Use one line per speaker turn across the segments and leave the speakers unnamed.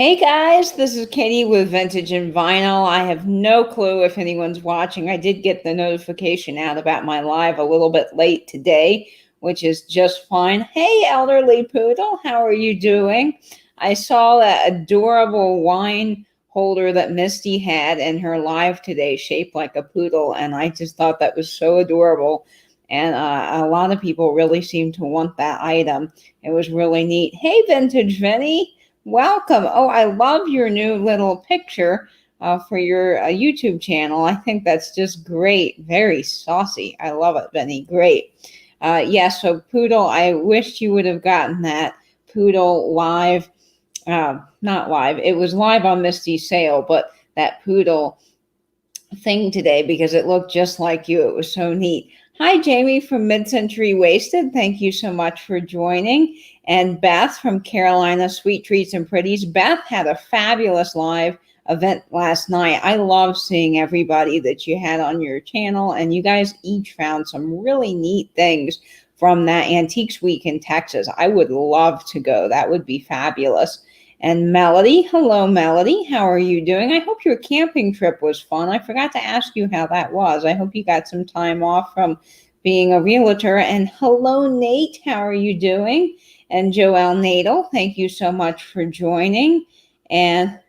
Hey guys, this is Katie with Vintage and Vinyl. I have no clue if anyone's watching. I did get the notification out about my live a little bit late today, which is just fine. Hey, elderly poodle, how are you doing? I saw that adorable wine holder that Misty had in her live today, shaped like a poodle, and I just thought that was so adorable. And a lot of people really seem to want that item. It was really neat. Hey, Vintage Vinny. Welcome. Oh, I love your new little picture for your YouTube channel. I think that's just great. Very saucy. I love it, Benny. Great. So Poodle, I wish you would have gotten that Poodle live. Not live. It was live on Misty's sale, but that Poodle thing today because it looked just like you. It was so neat. Hi, Jamie from Mid-Century Wasted. Thank you so much for joining. And Beth from Carolina Sweet Treats and Pretties. Beth had a fabulous live event last night. I love seeing everybody that you had on your channel, and you guys each found some really neat things from that Antiques Week in Texas. I would love to go. That would be fabulous. And Melody, hello, Melody. How are you doing? I hope your camping trip was fun. I forgot to ask you how that was. I hope you got some time off from being a realtor. And hello, Nate. How are you doing? And Joelle Nadel, thank you so much for joining. And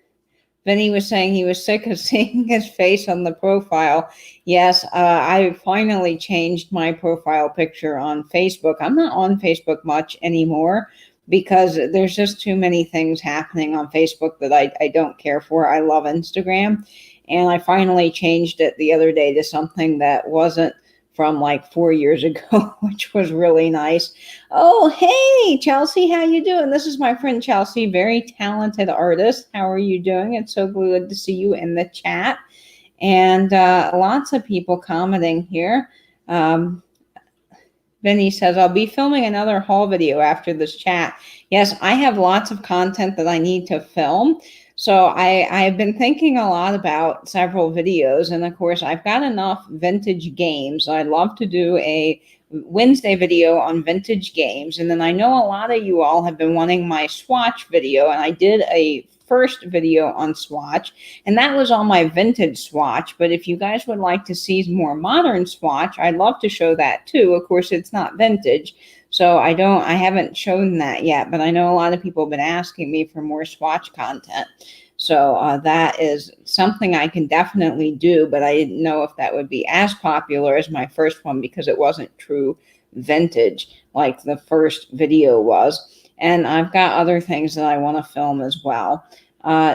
Vinny was saying he was sick of seeing his face on the profile. Yes, I finally changed my profile picture on Facebook. I'm not on Facebook much anymore because there's just too many things happening on Facebook that I don't care for. I love Instagram. And I finally changed it the other day to something that wasn't from like 4 years ago, which was really nice. Oh, hey, Chelsea, how you doing? This is my friend Chelsea, very talented artist. How are you doing? It's so good to see you in the chat. And lots of people commenting here. Vinny says, I'll be filming another haul video after this chat. Yes, I have lots of content that I need to film. So I've been thinking a lot about several videos. And of course, I've got enough vintage games. I'd love to do a Wednesday video on vintage games. And then I know a lot of you all have been wanting my swatch video. And I did a first video on swatch, and that was on my vintage swatch. But if you guys would like to see more modern swatch, I'd love to show that too. Of course, it's not vintage, so I haven't shown that yet, but I know a lot of people have been asking me for more swatch content. So that is something I can definitely do, but I didn't know if that would be as popular as my first one because it wasn't true vintage like the first video was. And I've got other things that I want to film as well.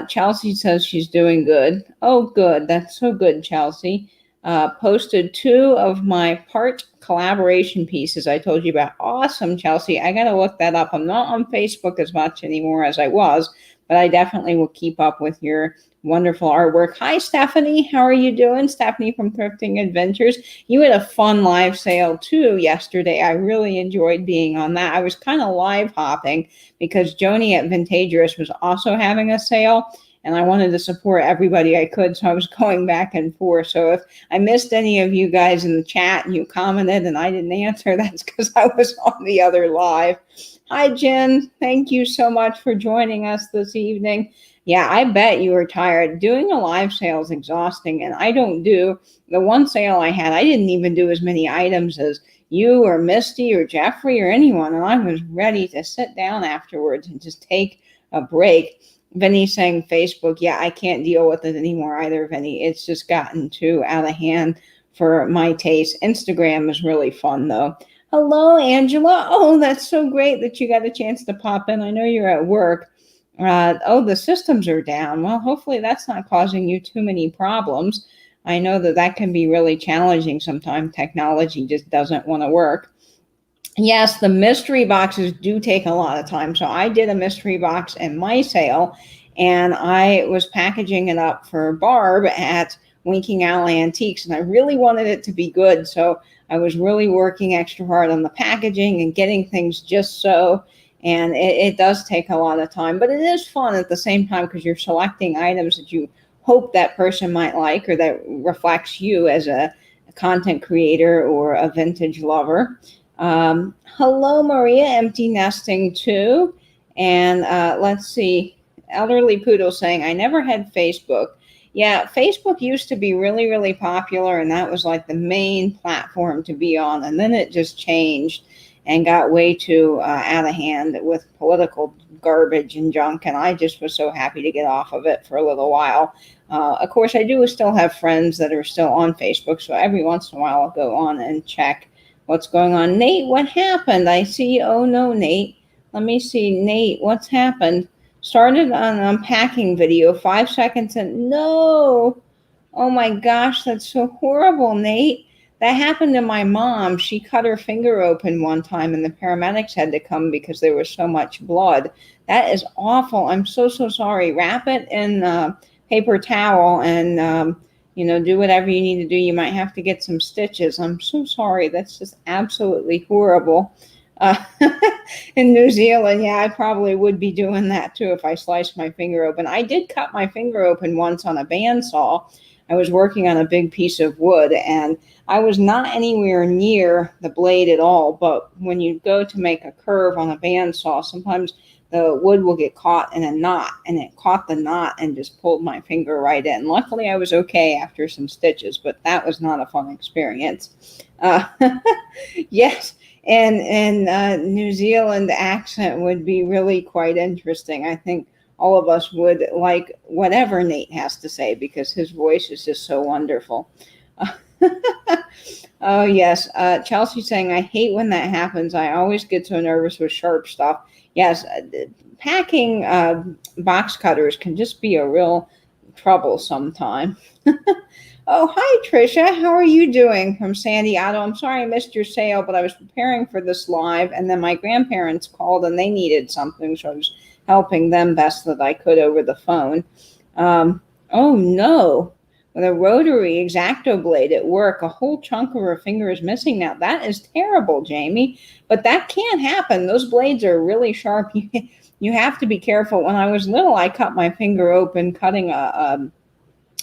Chelsea says she's doing good. Oh, good. That's so good, Chelsea. Posted 2 of my part collaboration pieces I told you about. Awesome, Chelsea. I got to look that up. I'm not on Facebook as much anymore as I was, but I definitely will keep up with your wonderful artwork. Hi, Stephanie. How are you doing? Stephanie from Thrifting Adventures. You had a fun live sale too yesterday. I really enjoyed being on that. I was kind of live hopping because Joni at Vintagerous was also having a sale, and I wanted to support everybody I could, so I was going back and forth. So if I missed any of you guys in the chat and you commented and I didn't answer, that's because I was on the other live. Hi, Jen. Thank you so much for joining us this evening. Yeah, I bet you were tired. Doing a live sale is exhausting, and I don't do the one sale I had. I didn't even do as many items as you or Misty or Jeffrey or anyone, and I was ready to sit down afterwards and just take a break. Vinny saying Facebook, yeah, I can't deal with it anymore either, Vinny. It's just gotten too out of hand for my taste. Instagram is really fun, though. Hello, Angela. Oh, that's so great that you got a chance to pop in. I know you're at work. Oh, the systems are down. Well, hopefully that's not causing you too many problems. I know that can be really challenging sometimes. Technology just doesn't want to work. Yes, the mystery boxes do take a lot of time. So I did a mystery box in my sale, and I was packaging it up for Barb at Winking Owl Antiques, and I really wanted it to be good. So I was really working extra hard on the packaging and getting things just so. And it does take a lot of time, but it is fun at the same time because you're selecting items that you hope that person might like or that reflects you as a content creator or a vintage lover. Hello, Maria, empty nesting too. And let's see. Elderly Poodle saying, I never had Facebook. Yeah, Facebook used to be really, really popular, and that was like the main platform to be on. And then it just changed and got way too out of hand with political garbage and junk. And I just was so happy to get off of it for a little while. Of course, I do still have friends that are still on Facebook, so every once in a while I'll go on and check what's going on. Nate, what happened? I see. Oh no, Nate. Let me see, Nate. What's happened? Started an unpacking video, 5 seconds and no. Oh my gosh, that's so horrible, Nate. That happened to my mom. She cut her finger open one time and the paramedics had to come because there was so much blood. That is awful. I'm so, so sorry. Wrap it in paper towel and, do whatever you need to do. You might have to get some stitches. I'm so sorry. That's just absolutely horrible. Uh, in New Zealand, yeah, I probably would be doing that too if I sliced my finger open. I did cut my finger open once on a bandsaw. I was working on a big piece of wood and I was not anywhere near the blade at all. But when you go to make a curve on a bandsaw, sometimes the wood will get caught in a knot, and it caught the knot and just pulled my finger right in. Luckily, I was okay after some stitches, but that was not a fun experience. Yes. And New Zealand accent would be really quite interesting. I think all of us would like whatever Nate has to say because his voice is just so wonderful. Oh, yes. Chelsea saying, I hate when that happens. I always get so nervous with sharp stuff. Yes, packing box cutters can just be a real trouble sometime. Oh, hi, Tricia. How are you doing? From Sandy Otto. I'm sorry I missed your sale, but I was preparing for this live, and then my grandparents called, and they needed something, so I was helping them best that I could over the phone. Oh, no. With a rotary X-Acto blade at work, a whole chunk of her finger is missing now. That is terrible, Jamie, but that can't happen. Those blades are really sharp. You have to be careful. When I was little, I cut my finger open cutting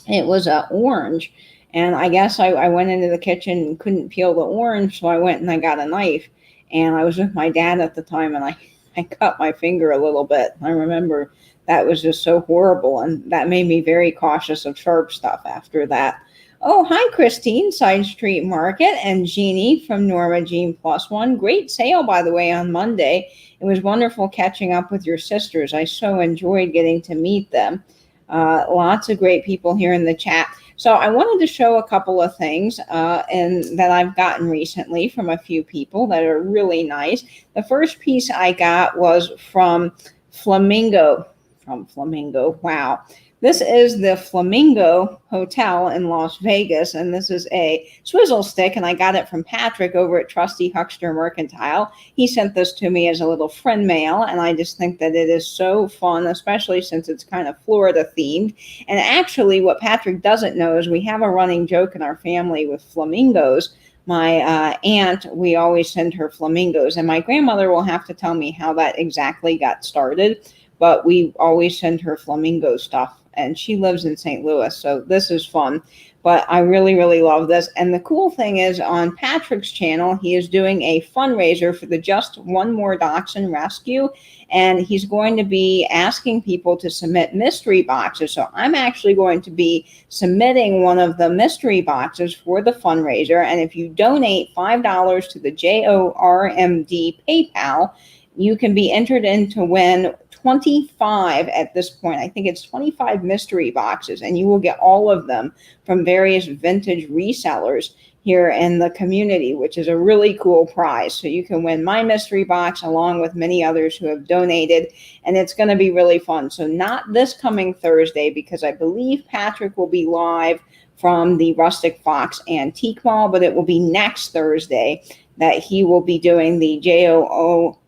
it was an orange, and I guess I went into the kitchen and couldn't peel the orange, so I went and I got a knife, and I was with my dad at the time, and I cut my finger a little bit. I remember that was just so horrible, and that made me very cautious of sharp stuff after that. Oh, hi, Christine, Side Street Market, and Jeannie from Norma Jean Plus One. Great sale, by the way, on Monday. It was wonderful catching up with your sisters. I so enjoyed getting to meet them. Lots of great people here in the chat. So I wanted to show a couple of things and that I've gotten recently from a few people that are really nice. The first piece I got was from Flamingo. Wow. This is the Flamingo Hotel in Las Vegas, and this is a swizzle stick, and I got it from Patrick over at Trusty Huckster Mercantile. He sent this to me as a little friend mail, and I just think that it is so fun, especially since it's kind of Florida themed. And actually, what Patrick doesn't know is we have a running joke in our family with flamingos. My aunt, we always send her flamingos, and my grandmother will have to tell me how that exactly got started, but we always send her flamingo stuff. And she lives in St. Louis, so this is fun. But I really, really love this. And the cool thing is on Patrick's channel, he is doing a fundraiser for the Just One More Dachshund Rescue. And he's going to be asking people to submit mystery boxes. So I'm actually going to be submitting one of the mystery boxes for the fundraiser. And if you donate $5 to the JORMD PayPal, you can be entered in to win 25 at this point. I think it's 25 mystery boxes, and you will get all of them from various vintage resellers here in the community, which is a really cool prize. So you can win my mystery box along with many others who have donated, and it's going to be really fun. So not this coming Thursday, because I believe Patrick will be live from the Rustic Fox Antique Mall, but it will be next Thursday that he will be doing the JORMD.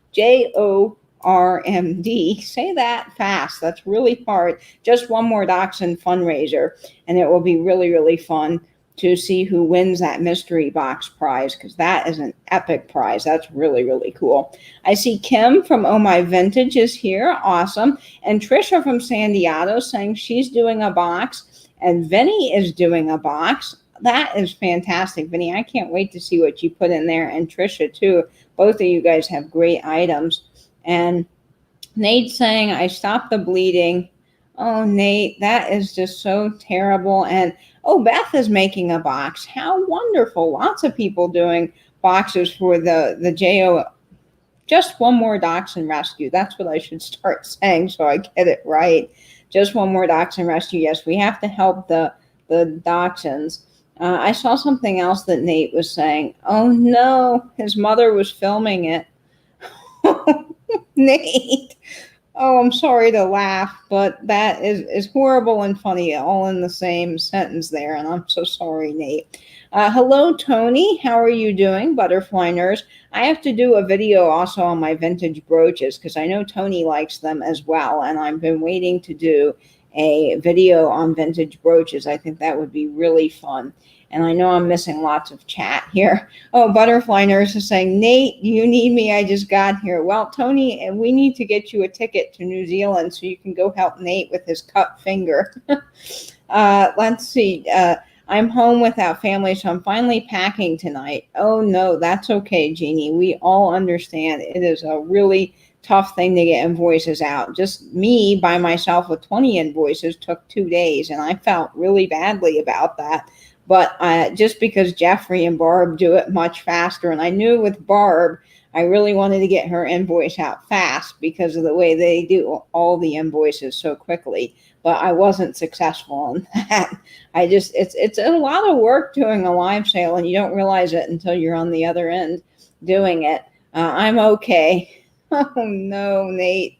Say that fast. That's really hard. Just One More Dachshund fundraiser. And it will be really, really fun to see who wins that mystery box prize, because that is an epic prize. That's really, really cool. I see Kim from Oh My Vintage is here. Awesome. And Trisha from San Diego saying she's doing a box. And Vinny is doing a box. That is fantastic, Vinny. I can't wait to see what you put in there. And Trisha, too. Both of you guys have great items. And Nate saying, I stopped the bleeding. Oh, Nate, that is just so terrible. And oh, Beth is making a box. How wonderful. Lots of people doing boxes for the JO. Just one more dachshund rescue. That's what I should start saying so I get it right. Just one more dachshund rescue. Yes, we have to help the dachshunds. I saw something else that Nate was saying. Oh no, his mother was filming it. Nate. Oh, I'm sorry to laugh, but that is horrible and funny all in the same sentence there, and I'm so sorry, Nate. Hello, Tony. How are you doing, Butterfly Nurse? I have to do a video also on my vintage brooches because I know Tony likes them as well, and I've been waiting to do a video on vintage brooches. I think that would be really fun. And I know I'm missing lots of chat here. Oh, Butterfly Nurse is saying, Nate, you need me. I just got here. Well, Tony, we need to get you a ticket to New Zealand so you can go help Nate with his cut finger. Let's see. I'm home without family, so I'm finally packing tonight. Oh, no, that's okay, Jeannie. We all understand. It is a really tough thing to get invoices out. Just me by myself with 20 invoices took 2 days, and I felt really badly about that. But just because Jeffrey and Barb do it much faster, and I knew with Barb, I really wanted to get her invoice out fast because of the way they do all the invoices so quickly. But I wasn't successful in that. It's a lot of work doing a live sale, and you don't realize it until you're on the other end doing it. I'm okay. Oh no, Nate.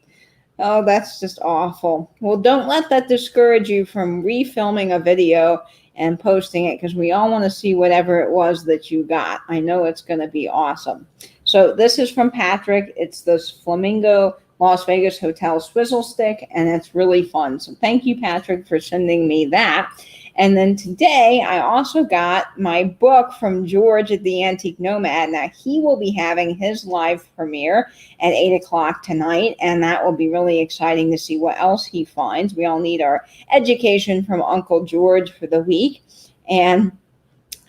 Oh, that's just awful. Well, don't let that discourage you from refilming a video and posting it because we all want to see whatever it was that you got. I know it's going to be awesome. So this is from Patrick. It's this Flamingo Las Vegas Hotel Swizzle Stick, and it's really fun. So thank you, Patrick, for sending me that. And then today, I also got my book from George at the Antique Nomad. Now, he will be having his live premiere at 8 o'clock tonight, and that will be really exciting to see what else he finds. We all need our education from Uncle George for the week. And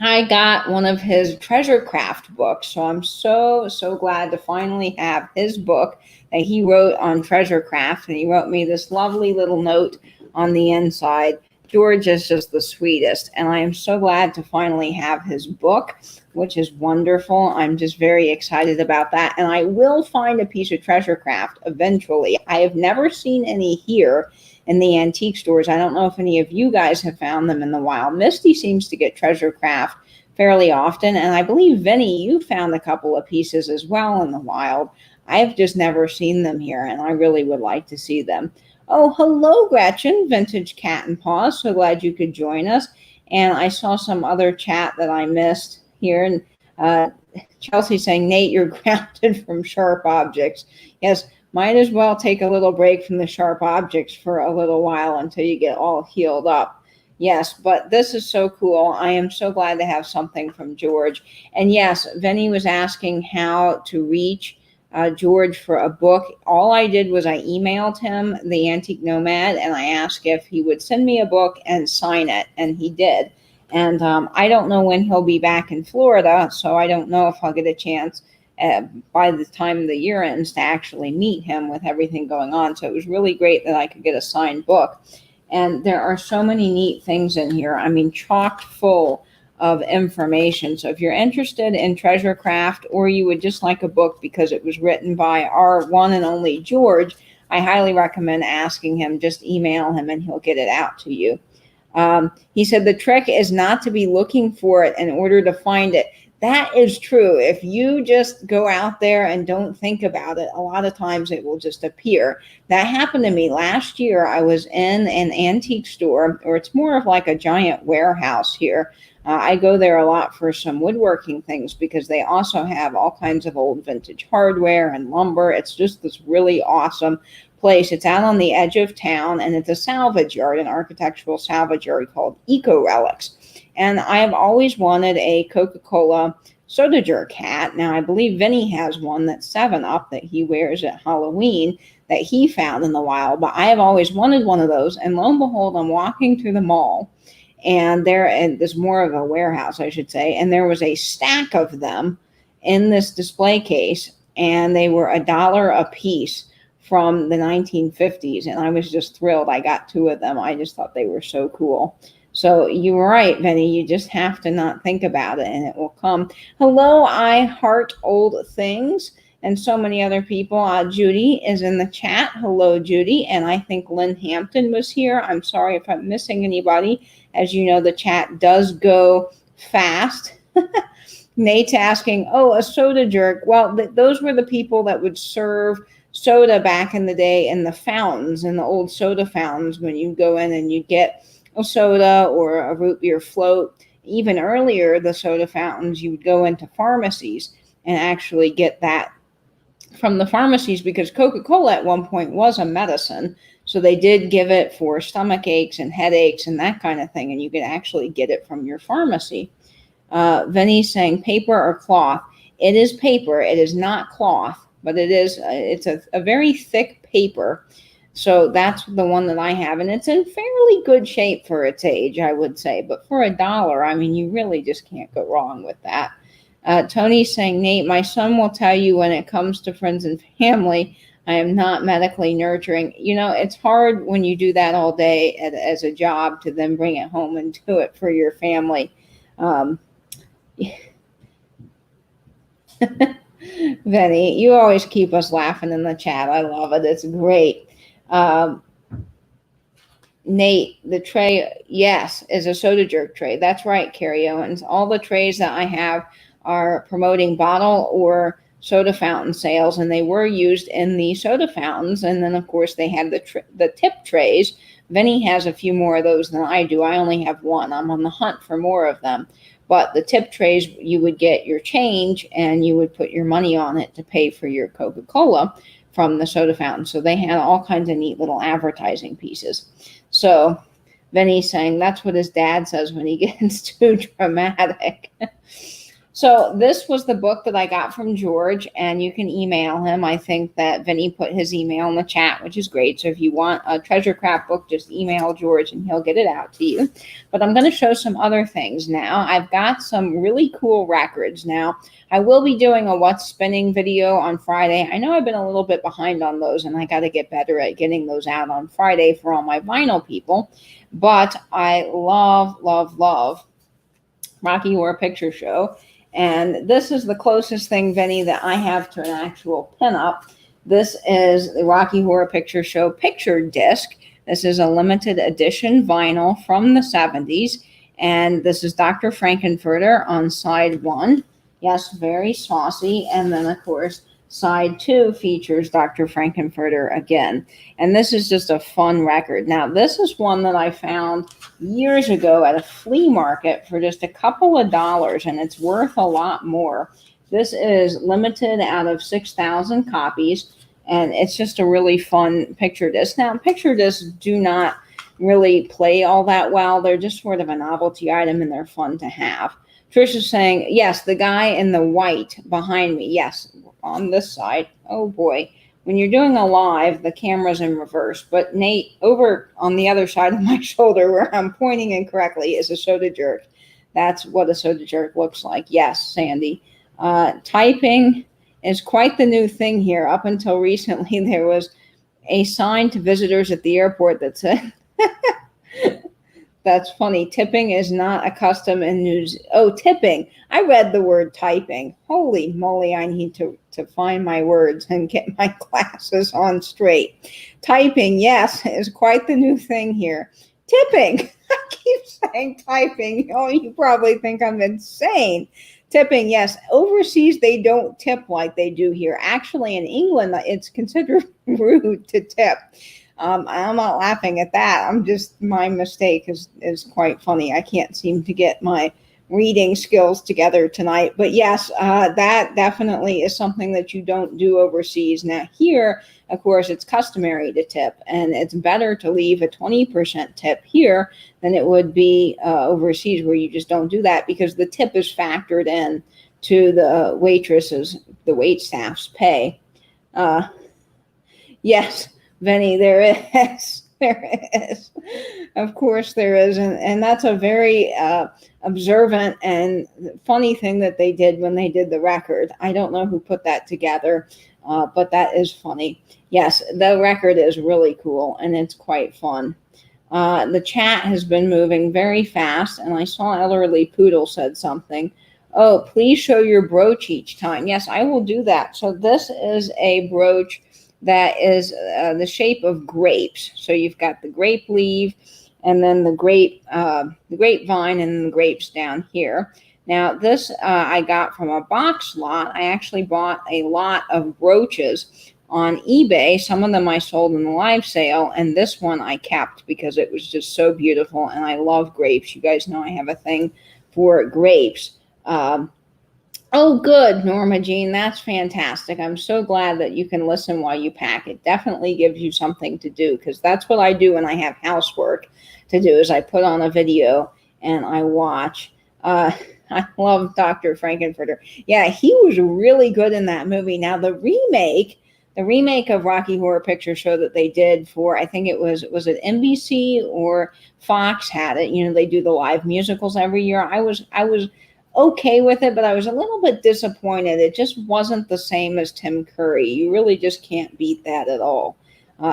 I got one of his treasure craft books, so I'm so glad to finally have his book that he wrote on treasure craft, and he wrote me this lovely little note on the inside. George is just the sweetest, and I am so glad to finally have his book, which is wonderful. I'm just very excited about that, and I will find a piece of treasure craft eventually. I have never seen any here in the antique stores. I don't know if any of you guys have found them in the wild. Misty seems to get treasure craft fairly often, and I believe, Vinny, you found a couple of pieces as well in the wild. I have just never seen them here, and I really would like to see them. Oh, hello, Gretchen, Vintage Cat and Paws. So glad you could join us. And I saw some other chat that I missed here. And Chelsea saying, Nate, you're grounded from sharp objects. Yes, might as well take a little break from the sharp objects for a little while until you get all healed up. Yes, but this is so cool. I am so glad to have something from George. And yes, Vinny was asking how to reach George for a book. All I did was I emailed him, the Antique Nomad, and I asked if he would send me a book and sign it, and he did. And I don't know when he'll be back in Florida, so I don't know if I'll get a chance by the time the year ends to actually meet him with everything going on. So it was really great that I could get a signed book. And there are so many neat things in here. I mean, chock full of information. So if you're interested in treasure craft, or you would just like a book because it was written by our one and only George, I highly recommend asking him. Just email him and he'll get it out to you. He said the trick is not to be looking for it in order to find it. That is true. If you just go out there and don't think about it, a lot of times it will just appear. That happened to me last year. I was in an antique store, or it's more of like a giant warehouse here. I go there a lot for some woodworking things because they also have all kinds of old vintage hardware and lumber. It's just this really awesome place. It's out on the edge of town, and it's a salvage yard, an architectural salvage yard called Eco Relics. And I have always wanted a Coca-Cola soda jerk hat. Now, I believe Vinny has one that's 7-Up that he wears at Halloween that he found in the wild, but I have always wanted one of those. And lo and behold, I'm walking through the mall, and there's more of a warehouse, I should say, and there was a stack of them in this display case, and they were $1 a piece from the 1950s, and I was just thrilled. I got 2 of them. I just thought they were so cool. So you're right, Vinny. You just have to not think about it, and it will come. Hello, I heart old things, and so many other people. Judy is in the chat. Hello, Judy. And I think Lynn Hampton was here. I'm sorry if I'm missing anybody. As you know, the chat does go fast. Nate's asking, oh, a soda jerk. Well, those were the people that would serve soda back in the day in the fountains, in the old soda fountains, when you go in and you get a soda or a root beer float. Even earlier, the soda fountains, you would go into pharmacies and actually get that from the pharmacies, because Coca-Cola at one point was a medicine. So they did give it for stomach aches and headaches and that kind of thing. And you could actually get it from your pharmacy. Vinny's saying paper or cloth. It is paper. It is not cloth, but it's a very thick paper. So that's the one that I have, and it's in fairly good shape for its age, I would say. But for $1, I mean, you really just can't go wrong with that. Tony's saying, Nate, my son will tell you when it comes to friends and family, I am not medically nurturing. You know, it's hard when you do that all day as a job to then bring it home and do it for your family. Vinny, you always keep us laughing in the chat. I love it. It's great. Nate, the tray, yes, is a soda jerk tray. That's right, Carrie Owens. All the trays that I have are promoting bottle or soda fountain sales, and they were used in the soda fountains. And then, of course, they had the tip trays. Vinny has a few more of those than I do. I only have one. I'm on the hunt for more of them. But the tip trays, you would get your change and you would put your money on it to pay for your Coca-Cola from the soda fountain. So they had all kinds of neat little advertising pieces. So Vinny's saying that's what his dad says when he gets too dramatic. So this was the book that I got from George, and you can email him. I think that Vinny put his email in the chat, which is great. So if you want a treasure craft book, just email George and he'll get it out to you. But I'm going to show some other things now. I've got some really cool records now. I will be doing a what's spinning video on Friday. I know I've been a little bit behind on those, and I got to get better at getting those out on Friday for all my vinyl people. But I love, love, love Rocky Horror Picture Show. And this is the closest thing, Vinny, that I have to an actual pinup. This is the Rocky Horror Picture Show picture disc. This is a limited edition vinyl from the 70s. And this is Dr. Frankenfurter on side 1. Yes, very saucy. And then, of course, side 2 features Dr. Frankenfurter again. And this is just a fun record. Now, this is one that I found years ago at a flea market for just a couple of dollars, and it's worth a lot more. This is limited out of 6,000 copies, and it's just a really fun picture disc. Now, picture discs do not really play all that well. They're just sort of a novelty item, and they're fun to have. Trish is saying, yes, the guy in the white behind me. Yes, on this side. Oh, boy. When you're doing a live, the camera's in reverse. But Nate, over on the other side of my shoulder where I'm pointing incorrectly is a soda jerk. That's what a soda jerk looks like. Yes, Sandy. Typing is quite the new thing here. Up until recently, there was a sign to visitors at the airport that said, that's funny, tipping is not a custom in news. Oh, tipping. I read the word typing. Holy moly, I need to find my words and get my glasses on straight. Typing, yes, is quite the new thing here. Tipping. I keep saying typing. Oh, you probably think I'm insane. Tipping, yes. Overseas, they don't tip like they do here. Actually, in England, it's considered rude to tip. I'm not laughing at that. My mistake is quite funny. I can't seem to get my reading skills together tonight. But yes, that definitely is something that you don't do overseas. Now here, of course, it's customary to tip, and it's better to leave a 20% tip here than it would be overseas, where you just don't do that, because the tip is factored in to the wait staff's pay. Yes. Vinny, there is. There is. Of course there is. And that's a very observant and funny thing that they did when they did the record. I don't know who put that together. but that is funny. Yes, the record is really cool and it's quite fun. The chat has been moving very fast, and I saw Elderly Poodle said something. Oh, please show your brooch each time. Yes, I will do that. So this is a brooch that is the shape of grapes. So you've got the grape leaf, and then the grapevine, and the grapes down here. Now this I got from a box lot. I actually bought a lot of brooches on eBay. Some of them I sold in the live sale, and this one I kept because it was just so beautiful, and I love grapes. You guys know I have a thing for grapes. Oh, good, Norma Jean. That's fantastic. I'm so glad that you can listen while you pack. It definitely gives you something to do, because that's what I do when I have housework to do, is I put on a video and I watch. I love Dr. Frankenfurter. Yeah, he was really good in that movie. Now, the remake of Rocky Horror Picture Show that they did for, I think it was it NBC or Fox had it. You know, they do the live musicals every year. I was okay with it, but I was a little bit disappointed. It just wasn't the same as Tim Curry. You really just can't beat that at all.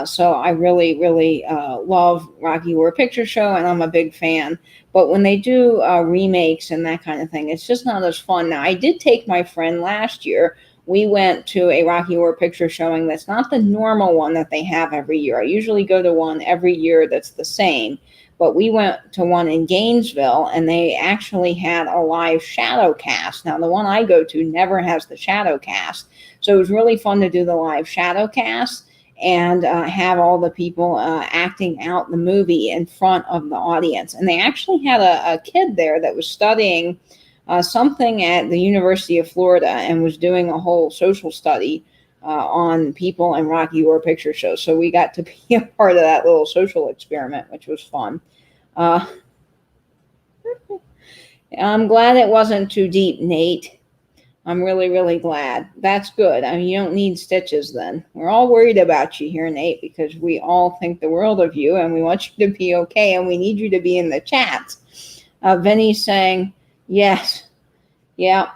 So I really, really love Rocky Horror Picture Show, and I'm a big fan. But when they do remakes and that kind of thing, it's just not as fun. Now, I did take my friend last year. We went to a Rocky Horror Picture showing that's not the normal one that they have every year. I usually go to one every year that's the same. But we went to one in Gainesville, and they actually had a live shadow cast. Now, the one I go to never has the shadow cast. So it was really fun to do the live shadow cast and have all the people acting out the movie in front of the audience. And they actually had a kid there that was studying something at the University of Florida and was doing a whole social study on people in Rocky Horror Picture Show. So we got to be a part of that little social experiment, which was fun. I'm glad it wasn't too deep, Nate. I'm really, really glad. That's good. I mean, you don't need stitches then. We're all worried about you here, Nate, because we all think the world of you, and we want you to be okay, and we need you to be in the chats. Vinny's saying, yes. Yeah.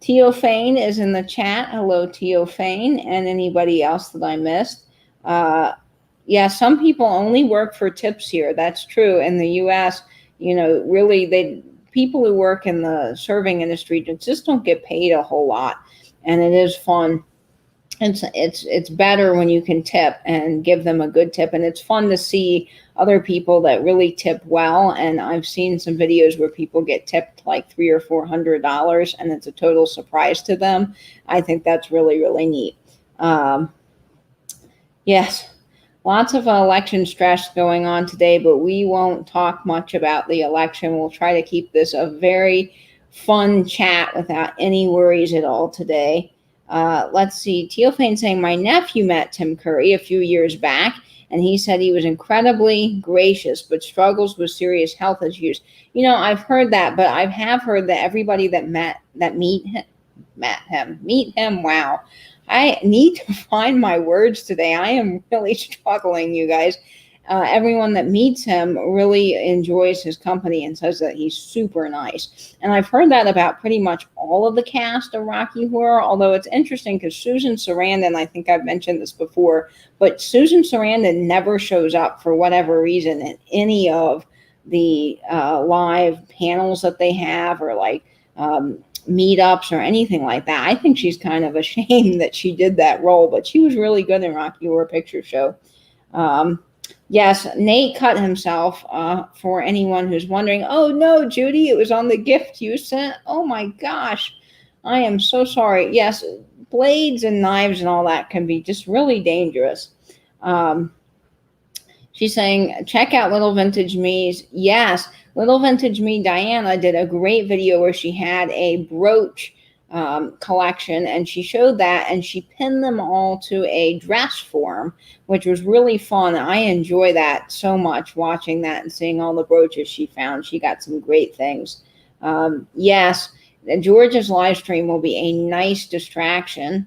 Teo Fane is in the chat. Hello, Teo Fane, and anybody else that I missed. Yeah, some people only work for tips here. That's true. In the U.S., you know, really, people who work in the serving industry just don't get paid a whole lot, and it is fun. It's better when you can tip and give them a good tip, and it's fun to see other people that really tip well. And I've seen some videos where people get tipped like $300 or $400, and it's a total surprise to them. I think that's really, really neat. Yes, lots of election stress going on today, but we won't talk much about the election. We'll try to keep this a very fun chat without any worries at all today. Let's see. Teofane saying, my nephew met Tim Curry a few years back, and he said he was incredibly gracious, but struggles with serious health issues. You know, I've heard that, but I have heard that everybody that meet him. Wow. I need to find my words today. I am really struggling, you guys. Everyone that meets him really enjoys his company and says that he's super nice. And I've heard that about pretty much all of the cast of Rocky Horror, although it's interesting because Susan Sarandon, I think I've mentioned this before, but Susan Sarandon never shows up for whatever reason in any of the live panels that they have, or like meetups or anything like that. I think she's kind of ashamed that she did that role, but she was really good in Rocky Horror Picture Show. Yes, Nate cut himself, for anyone who's wondering. Oh, no, Judy, it was on the gift you sent. Oh, my gosh. I am so sorry. Yes, blades and knives and all that can be just really dangerous. She's saying, check out Little Vintage Me's. Yes, Little Vintage Me Diana did a great video where she had a brooch collection, and she showed that, and she pinned them all to a dress form, which was really fun. I enjoy that so much, watching that and seeing all the brooches she found. She got some great things. Yes, George's live stream will be a nice distraction.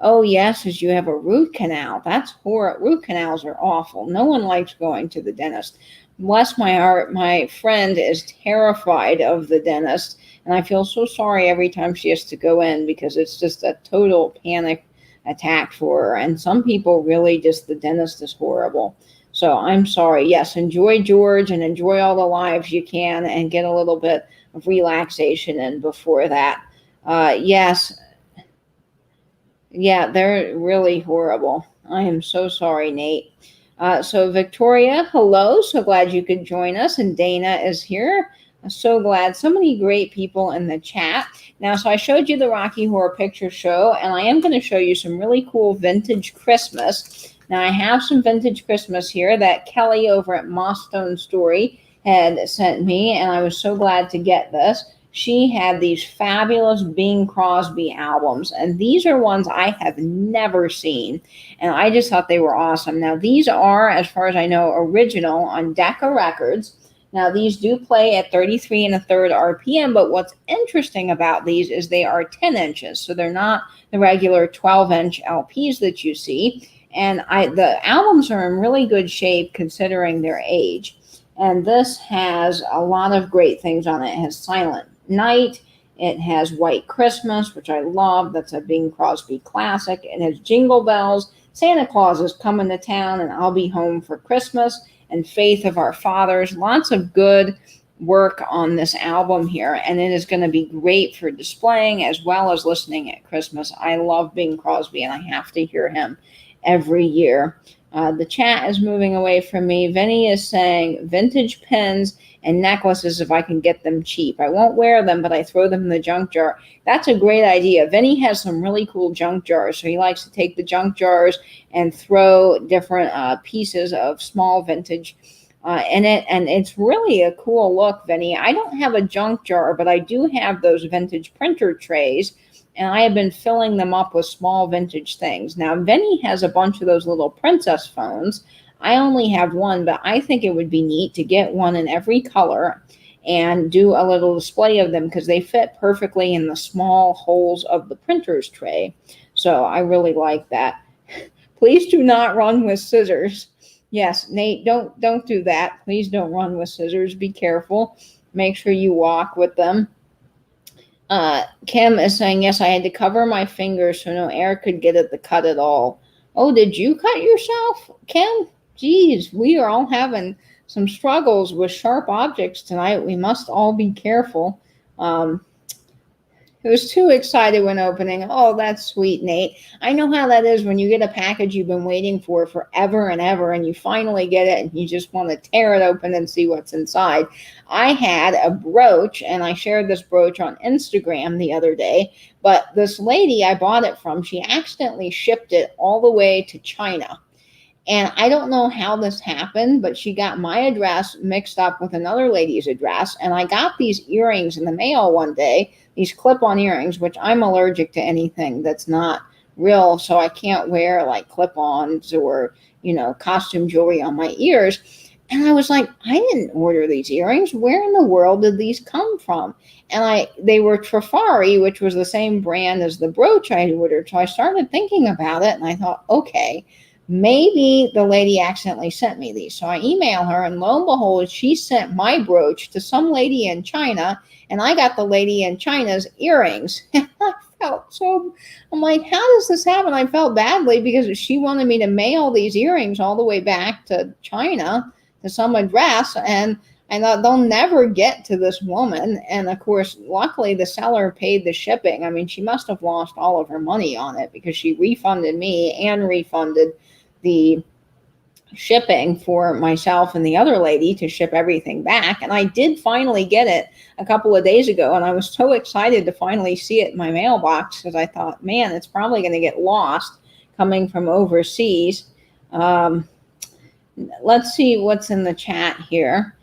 Oh, yes, as you have a root canal. That's horrible. Root canals are awful. No one likes going to the dentist. Bless my heart, my friend is terrified of the dentist, and I feel so sorry every time she has to go in, because it's just a total panic attacked for her. And some people really just, the dentist is horrible. So I'm sorry. Yes, enjoy George and enjoy all the lives you can and get a little bit of relaxation in before that. Yes. Yeah, they're really horrible. I am so sorry, Nate. So Victoria, hello. So glad you could join us. And Dana is here. I'm so glad. So many great people in the chat. Now, so I showed you the Rocky Horror Picture Show, and I am going to show you some really cool vintage Christmas. Now, I have some vintage Christmas here that Kelly over at Mossstone Story had sent me, and I was so glad to get this. She had these fabulous Bing Crosby albums, and these are ones I have never seen, and I just thought they were awesome. Now, these are, as far as I know, original on Decca Records. Now, these do play at 33 1/3 RPM, but what's interesting about these is they are 10 inches, so they're not the regular 12-inch LPs that you see, and the albums are in really good shape considering their age. And this has a lot of great things on it. It has Silent Night. It has White Christmas, which I love. That's a Bing Crosby classic. It has Jingle Bells, Santa Claus is Coming to Town, and I'll Be Home for Christmas, and Faith of Our Fathers. Lots of good work on this album here, and it is going to be great for displaying as well as listening at Christmas. I love Bing Crosby, and I have to hear him every year. The chat is moving away from me. Vinny is saying vintage pins and necklaces if I can get them cheap. I won't wear them, but I throw them in the junk jar. That's a great idea. Vinny has some really cool junk jars, so he likes to take the junk jars and throw different pieces of small vintage in it, and it's really a cool look, Vinny. I don't have a junk jar, but I do have those vintage printer trays, and I have been filling them up with small vintage things. Now, Vinny has a bunch of those little princess phones. I only have one, but I think it would be neat to get one in every color and do a little display of them because they fit perfectly in the small holes of the printer's tray. So I really like that. Please do not run with scissors. Yes, Nate, don't do that. Please don't run with scissors. Be careful. Make sure you walk with them. Kim is saying, yes, I had to cover my fingers so no air could get at the cut at all. Oh, did you cut yourself, Kim? Geez, we are all having some struggles with sharp objects tonight. We must all be careful. It was too excited when opening. Oh, that's sweet, Nate. I know how that is when you get a package you've been waiting for forever and ever, and you finally get it, and you just want to tear it open and see what's inside. I had a brooch, and I shared this brooch on Instagram the other day, but this lady I bought it from, she accidentally shipped it all the way to China. And I don't know how this happened, but she got my address mixed up with another lady's address. And I got these earrings in the mail one day, these clip-on earrings, which I'm allergic to anything that's not real. So I can't wear like clip-ons or, costume jewelry on my ears. And I was like, I didn't order these earrings. Where in the world did these come from? And they were Trifari, which was the same brand as the brooch I ordered. So I started thinking about it and I thought, okay, maybe the lady accidentally sent me these. So I emailed her, and lo and behold, she sent my brooch to some lady in China, and I got the lady in China's earrings. And I'm like, how does this happen? I felt badly because she wanted me to mail these earrings all the way back to China to some address, and I thought they'll never get to this woman. And of course, luckily the seller paid the shipping. I mean, she must have lost all of her money on it because she refunded me and refunded the shipping for myself and the other lady to ship everything back. And I did finally get it a couple of days ago, and I was so excited to finally see it in my mailbox because I thought, man, it's probably going to get lost coming from overseas. Let's see what's in the chat here.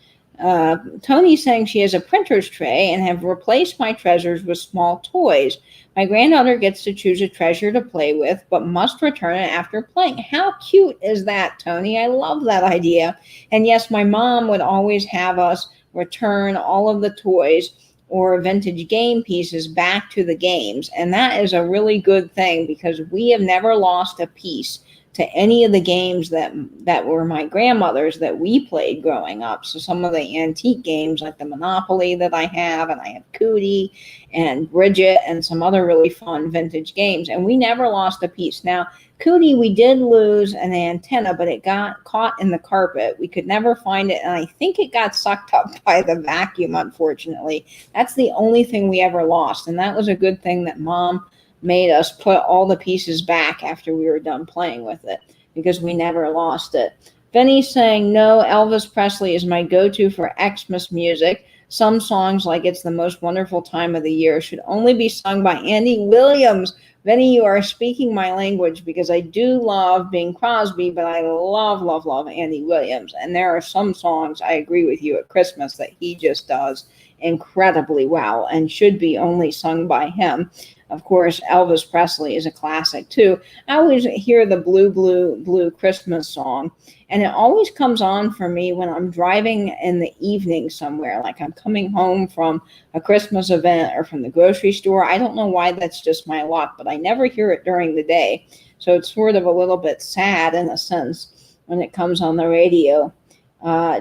Tony's saying she has a printer's tray and have replaced my treasures with small toys. My granddaughter gets to choose a treasure to play with, but must return it after playing. How cute is that, Tony? I love that idea. And yes, my mom would always have us return all of the toys or vintage game pieces back to the games. And that is a really good thing because we have never lost a piece to any of the games that were my grandmother's that we played growing up. So some of the antique games like the Monopoly that I have, and I have Cootie and Bridget and some other really fun vintage games. And we never lost a piece. Now, Cootie, we did lose an antenna, but it got caught in the carpet. We could never find it, and I think it got sucked up by the vacuum, unfortunately. That's the only thing we ever lost, and that was a good thing that Mom made us put all the pieces back after we were done playing with it, because we never lost it. Benny's saying, no, Elvis Presley is my go-to for Xmas music. Some songs, like It's the Most Wonderful Time of the Year, should only be sung by Andy Williams. Benny, you are speaking my language, because I do love Bing Crosby, but I love, love, love Andy Williams. And there are some songs, I agree with you, at Christmas that he just does incredibly well and should be only sung by him. Of course, Elvis Presley is a classic too. I always hear the Blue, Blue, Blue Christmas song, and it always comes on for me when I'm driving in the evening somewhere, like I'm coming home from a Christmas event or from the grocery store. I don't know why, that's just my luck, but I never hear it during the day. So it's sort of a little bit sad in a sense when it comes on the radio.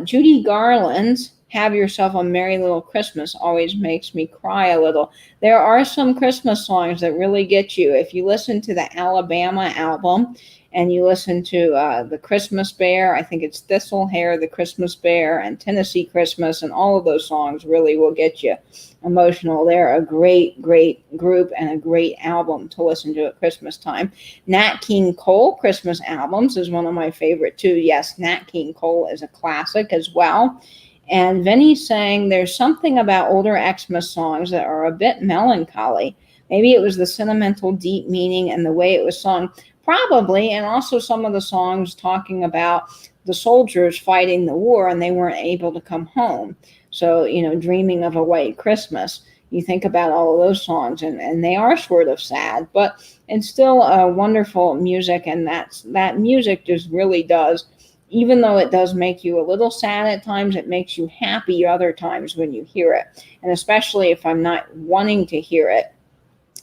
Judy Garland's Have Yourself a Merry Little Christmas always makes me cry a little. There are some Christmas songs that really get you. If you listen to the Alabama album and you listen to the Christmas Bear, I think it's Thistle Hair, the Christmas Bear, and Tennessee Christmas, and all of those songs really will get you emotional. They're a great, great group and a great album to listen to at Christmas time. Nat King Cole Christmas albums is one of my favorite too. Yes, Nat King Cole is a classic as well. And Vinny's saying there's something about older Xmas songs that are a bit melancholy. Maybe it was the sentimental, deep meaning and the way it was sung. Probably, and also some of the songs talking about the soldiers fighting the war and they weren't able to come home. So, Dreaming of a White Christmas. You think about all of those songs, and they are sort of sad, but it's still a wonderful music, and that music just really does. Even though it does make you a little sad at times, it makes you happy other times when you hear it. And especially if I'm not wanting to hear it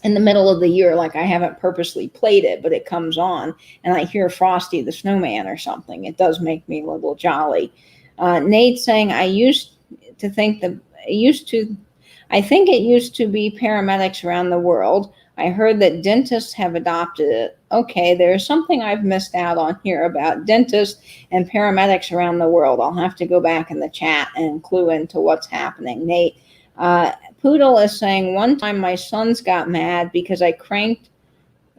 in the middle of the year, like I haven't purposely played it, but it comes on and I hear Frosty the Snowman or something, it does make me a little jolly. Nate saying, I think it used to be paramedics around the world. I heard that dentists have adopted it. Okay, there's something I've missed out on here about dentists and paramedics around the world. I'll have to go back in the chat and clue into what's happening. Nate, Poodle is saying, one time my sons got mad because I cranked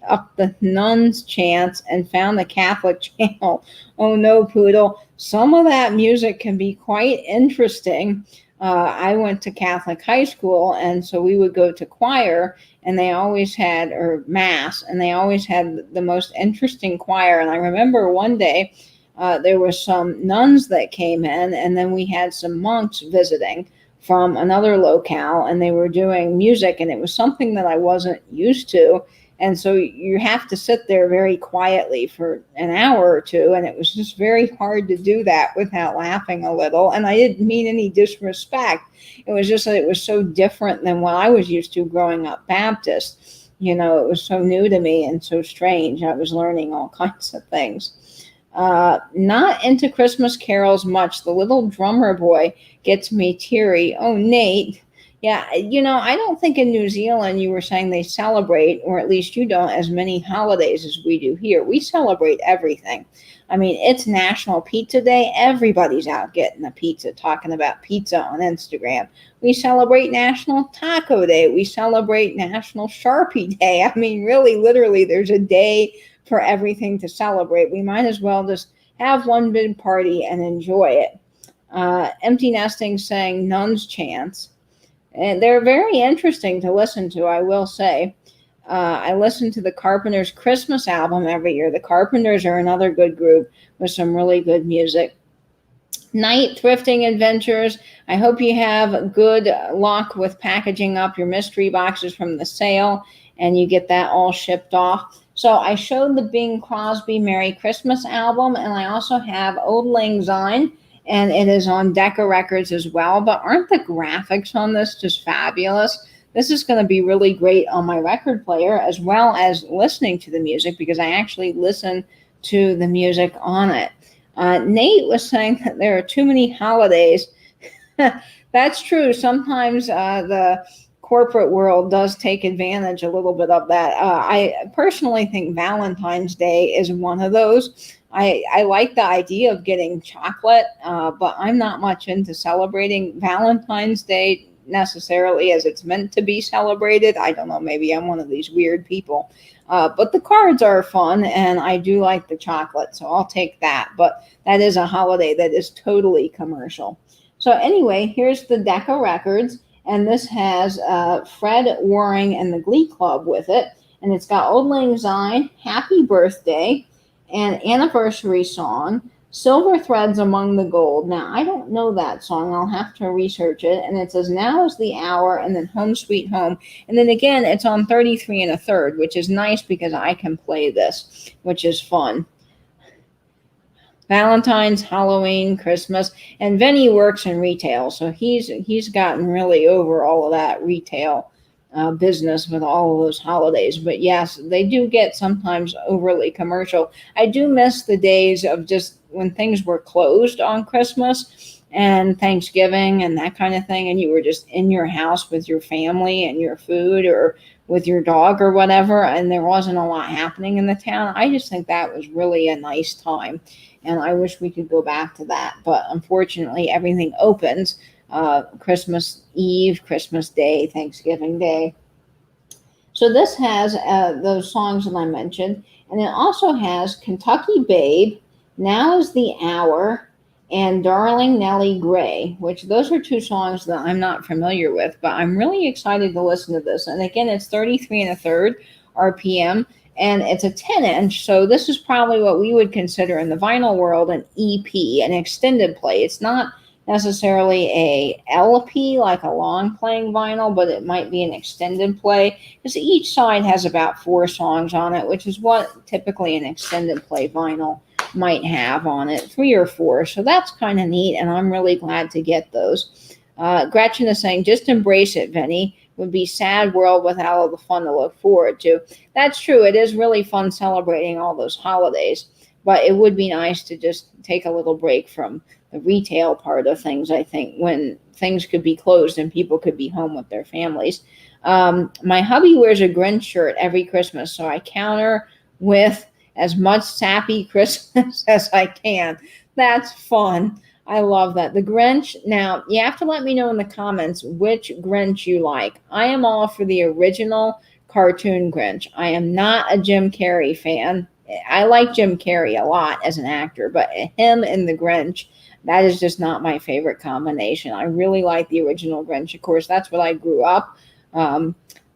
up the nuns chants and found the Catholic channel. Oh no, Poodle. Some of that music can be quite interesting. I went to Catholic high school, and so we would go to choir, and they always had, or mass, and they always had the most interesting choir. And I remember one day there were some nuns that came in, and then we had some monks visiting from another locale, and they were doing music, and it was something that I wasn't used to. And so you have to sit there very quietly for an hour or two. And it was just very hard to do that without laughing a little. And I didn't mean any disrespect. It was just that it was so different than what I was used to growing up Baptist. It was so new to me and so strange. I was learning all kinds of things. Not into Christmas carols much. The Little Drummer Boy gets me teary. Oh, Nate. Yeah, I don't think in New Zealand you were saying they celebrate, or at least you don't, as many holidays as we do here. We celebrate everything. I mean, it's National Pizza Day. Everybody's out getting a pizza, talking about pizza on Instagram. We celebrate National Taco Day. We celebrate National Sharpie Day. I mean, really, literally, there's a day for everything to celebrate. We might as well just have one big party and enjoy it. Empty Nesting saying nuns chants. And they're very interesting to listen to, I will say. I listen to the Carpenters' Christmas album every year. The Carpenters are another good group with some really good music. Night Thrifting Adventures. I hope you have good luck with packaging up your mystery boxes from the sale and you get that all shipped off. So I showed the Bing Crosby Merry Christmas album, and I also have Old Lang Syne, and it is on Decca Records as well. But aren't the graphics on this just fabulous? This is going to be really great on my record player, as well as listening to the music, because I actually listen to the music on it. Nate was saying that there are too many holidays. That's true. Sometimes the corporate world does take advantage a little bit of that. I personally think Valentine's Day is one of those. I like the idea of getting chocolate, but I'm not much into celebrating Valentine's Day necessarily as it's meant to be celebrated. I don't know, maybe I'm one of these weird people. But the cards are fun, and I do like the chocolate, so I'll take that. But that is a holiday that is totally commercial. So anyway, here's the deck of records, and this has Fred Waring and the Glee Club with it, and it's got Old Lang Syne, Happy Birthday, and Anniversary Song, Silver Threads Among the Gold. Now, I don't know that song. I'll have to research it. And it says Now is the Hour, and then Home Sweet Home. And then again, it's on 33 1/3, which is nice because I can play this, which is fun. Valentine's, Halloween, Christmas, and Vinny works in retail, so he's gotten really over all of that retail business with all of those holidays. But yes, they do get sometimes overly commercial. I do miss the days of just when things were closed on Christmas and Thanksgiving and that kind of thing, and you were just in your house with your family and your food or with your dog or whatever, and there wasn't a lot happening in the town. I just think that was really a nice time, and I wish we could go back to that. But unfortunately, everything opens Christmas Eve, Christmas Day, Thanksgiving Day. So this has those songs that I mentioned, and it also has Kentucky Babe, Now is the Hour, and Darling Nellie Gray, which those are two songs that I'm not familiar with, but I'm really excited to listen to this. And again, it's 33 1/3 RPM, and it's a 10-inch, so this is probably what we would consider in the vinyl world an EP, an extended play. It's not necessarily a LP like a long playing vinyl, but it might be an extended play because each side has about 4 songs on it, which is what typically an extended play vinyl might have on it, 3 or 4. So that's kind of neat, and I'm really glad to get those. Gretchen is saying, just embrace it, Vinny. Would be sad world without all the fun to look forward to. That's true. It is really fun celebrating all those holidays, but it would be nice to just take a little break from the retail part of things, I think, when things could be closed and people could be home with their families. My hubby wears a Grinch shirt every Christmas, so I counter with as much sappy Christmas as I can. That's fun. I love that. The Grinch, now, you have to let me know in the comments which Grinch you like. I am all for the original cartoon Grinch. I am not a Jim Carrey fan. I like Jim Carrey a lot as an actor, but him and the Grinch, that is just not my favorite combination. I really like the original Grinch. Of course, that's what I grew up